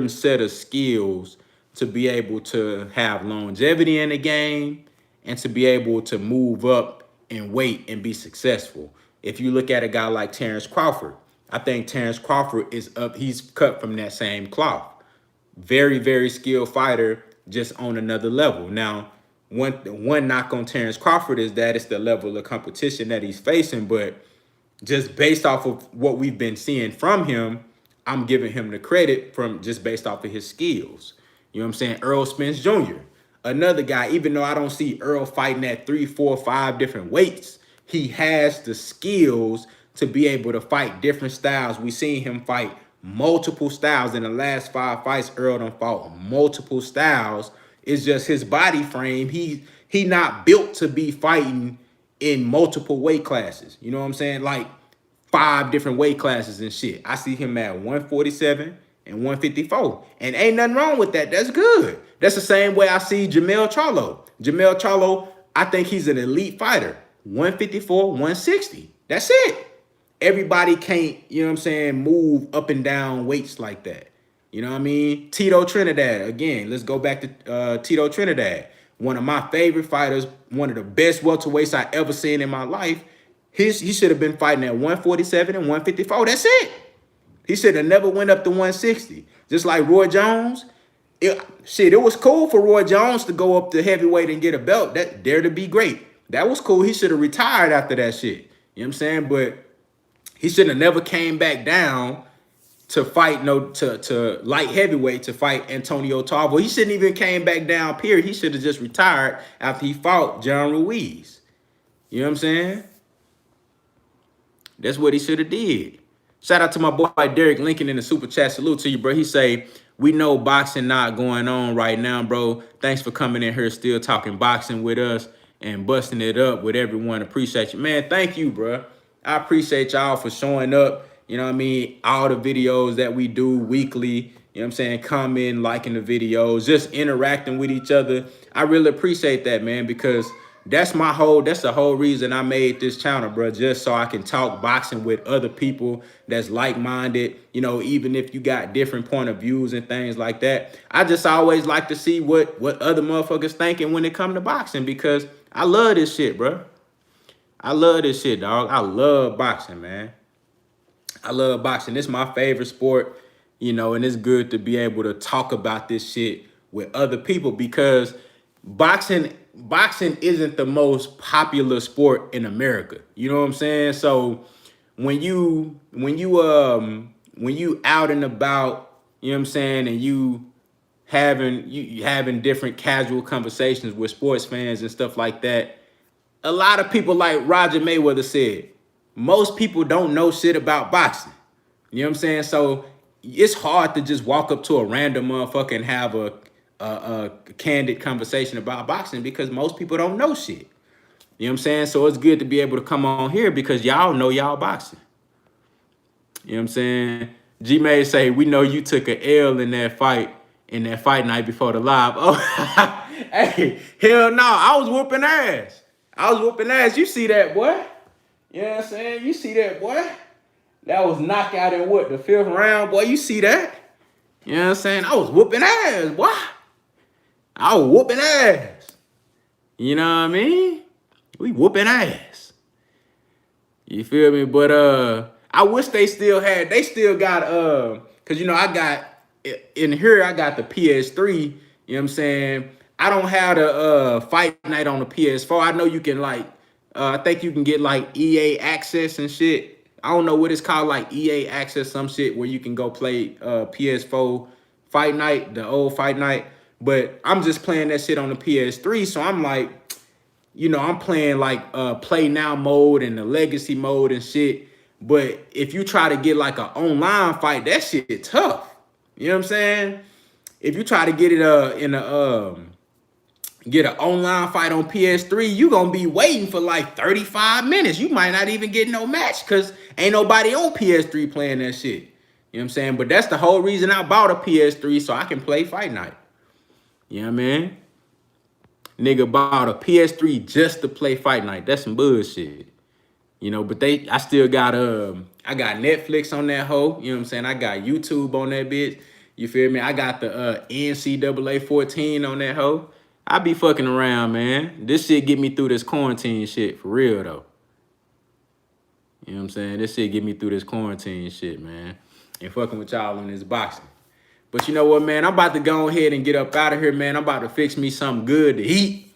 set of skills to be able to have longevity in the game and to be able to move up in weight and be successful. If you look at a guy like Terrence Crawford, I think Terrence Crawford is up. He's cut from that same cloth. Very, very skilled fighter, just on another level. Now, one knock on Terrence Crawford is that it's the level of competition that he's facing, but just based off of what we've been seeing from him, I'm giving him the credit from just based off of his skills. You know what I'm saying? Errol Spence Jr., another guy, even though I don't see Earl fighting at 3, 4, 5 different weights, he has the skills to be able to fight different styles. We've seen him fight multiple styles. In the last 5 fights, Earl done fought multiple styles. It's just his body frame. He not built to be fighting in multiple weight classes. You know what I'm saying? Like 5 different weight classes and shit. I see him at 147 and 154. And ain't nothing wrong with that. That's good. That's the same way I see Jermell Charlo. Jermell Charlo, I think he's an elite fighter. 154, 160. That's it. Everybody can't, you know what I'm saying, move up and down weights like that. You know what I mean? Tito Trinidad, again, let's go back to Tito Trinidad. One of my favorite fighters, one of the best welterweights I ever seen in my life. He should have been fighting at 147 and 154. That's it. He should have never went up to 160. Just like Roy Jones. It was cool for Roy Jones to go up to heavyweight and get a belt. That dare to be great. That was cool. He should have retired after that shit. You know what I'm saying? But he should have never came back down to fight to light heavyweight to fight Antonio Tarver. He shouldn't even came back down, period. He should have just retired after he fought John Ruiz. You know what I'm saying? That's what he should have did. Shout out to my boy Derek Lincoln in the super chat. Salute to you, bro. He say, we know boxing not going on right now, bro. Thanks for coming in here, still talking boxing with us and busting it up with everyone. Appreciate you, man. Thank you, bro. I appreciate y'all for showing up. You know what I mean? All the videos that we do weekly, you know what I'm saying? Comment, liking the videos, just interacting with each other. I really appreciate that, man, because that's the whole reason I made this channel, bro, just so I can talk boxing with other people that's like-minded, you know, even if you got different point of views and things like that. I just always like to see what other motherfuckers thinking when it come to boxing, because I love this shit, bro. I love this shit, dog. I love boxing, man. I love boxing. It's my favorite sport, you know, and it's good to be able to talk about this shit with other people, because boxing isn't the most popular sport in America. You know what I'm saying? So when you out and about, you know what I'm saying, and you you having different casual conversations with sports fans and stuff like that. A lot of people, like Roger Mayweather said, most people don't know shit about boxing. You know what I'm saying? So it's hard to just walk up to a random motherfucker and have a candid conversation about boxing because most people don't know shit. You know what I'm saying? So it's good to be able to come on here because y'all know y'all boxing. You know what I'm saying? G May say, we know you took an L in that fight night before the live. Oh, hey, hell no, I was whooping ass. I was whooping ass. You see that, boy? You know what I'm saying? You see that, boy? That was knockout in what, the 5th round, boy? You see that? You know what I'm saying? I was whooping ass, boy. I was whooping ass. You know what I mean? We whooping ass. You feel me? But I wish they still got cause you know I got in here I got the PS3, you know what I'm saying? I don't have the fight night on the PS4. I know you can like I think you can get like EA access and shit. I don't know what it's called, like EA access, some shit where you can go play PS4 fight night, the old fight night. But I'm just playing that shit on the PS3, so I'm like, you know, I'm playing like play now mode and the legacy mode and shit. But if you try to get like an online fight, that shit tough. You know what I'm saying? If you try to get it get an online fight on PS3, you gonna be waiting for like 35 minutes. You might not even get no match because ain't nobody on PS3 playing that shit. You know what I'm saying? But that's the whole reason I bought a PS3 so I can play Fight Night. You know what I mean? Nigga bought a PS3 just to play Fight Night. That's some bullshit. You know, but I still got I got Netflix on that hoe. You know what I'm saying? I got YouTube on that bitch. You feel me? I got the NCAA 14 on that hoe. I be fucking around, man. This shit get me through this quarantine shit, for real though. You know what I'm saying? This shit get me through this quarantine shit, man. And fucking with y'all on this boxing. But you know what, man? I'm about to go ahead and get up out of here, man. I'm about to fix me something good to eat.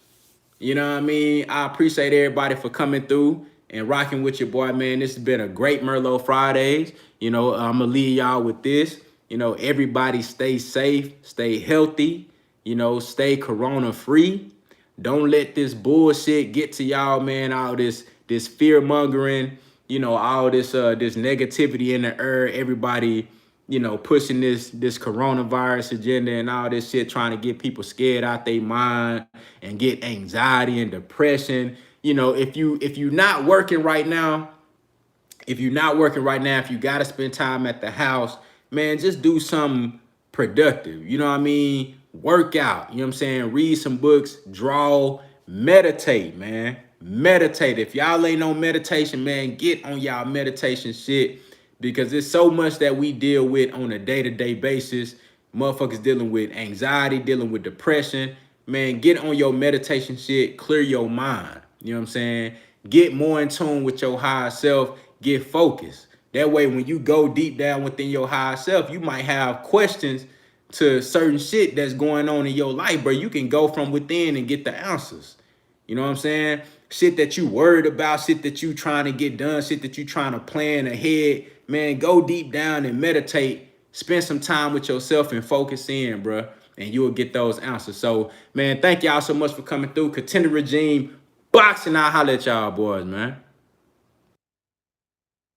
You know what I mean? I appreciate everybody for coming through and rocking with your boy, man. This has been a great Merlot Fridays. You know, I'm going to leave y'all with this. You know, everybody stay safe, stay healthy, you know, stay corona-free. Don't let this bullshit get to y'all, man. All this fear-mongering, you know, all this negativity in the air. Everybody, you know, pushing this coronavirus agenda and all this shit, trying to get people scared out their mind and get anxiety and depression. You know, if you're not working right now, if you got to spend time at the house, man, just do something productive. You know what I mean? Work out. You know what I'm saying? Read some books, draw, meditate, man. Meditate. If y'all ain't on meditation, man, get on y'all meditation shit because there's so much that we deal with on a day-to-day basis. Motherfuckers dealing with anxiety, dealing with depression. Man, get on your meditation shit. Clear your mind. You know what I'm saying? Get more in tune with your higher self. Get focused. That way, when you go deep down within your higher self, you might have questions to certain shit that's going on in your life, bro. You can go from within and get the answers. You know what I'm saying? Shit that you worried about, shit that you trying to get done, shit that you trying to plan ahead. Man, go deep down and meditate. Spend some time with yourself and focus in, bro. And you'll get those answers. So, man, thank y'all so much for coming through. Contender Regime, boxing. I'll holler at y'all boys, man.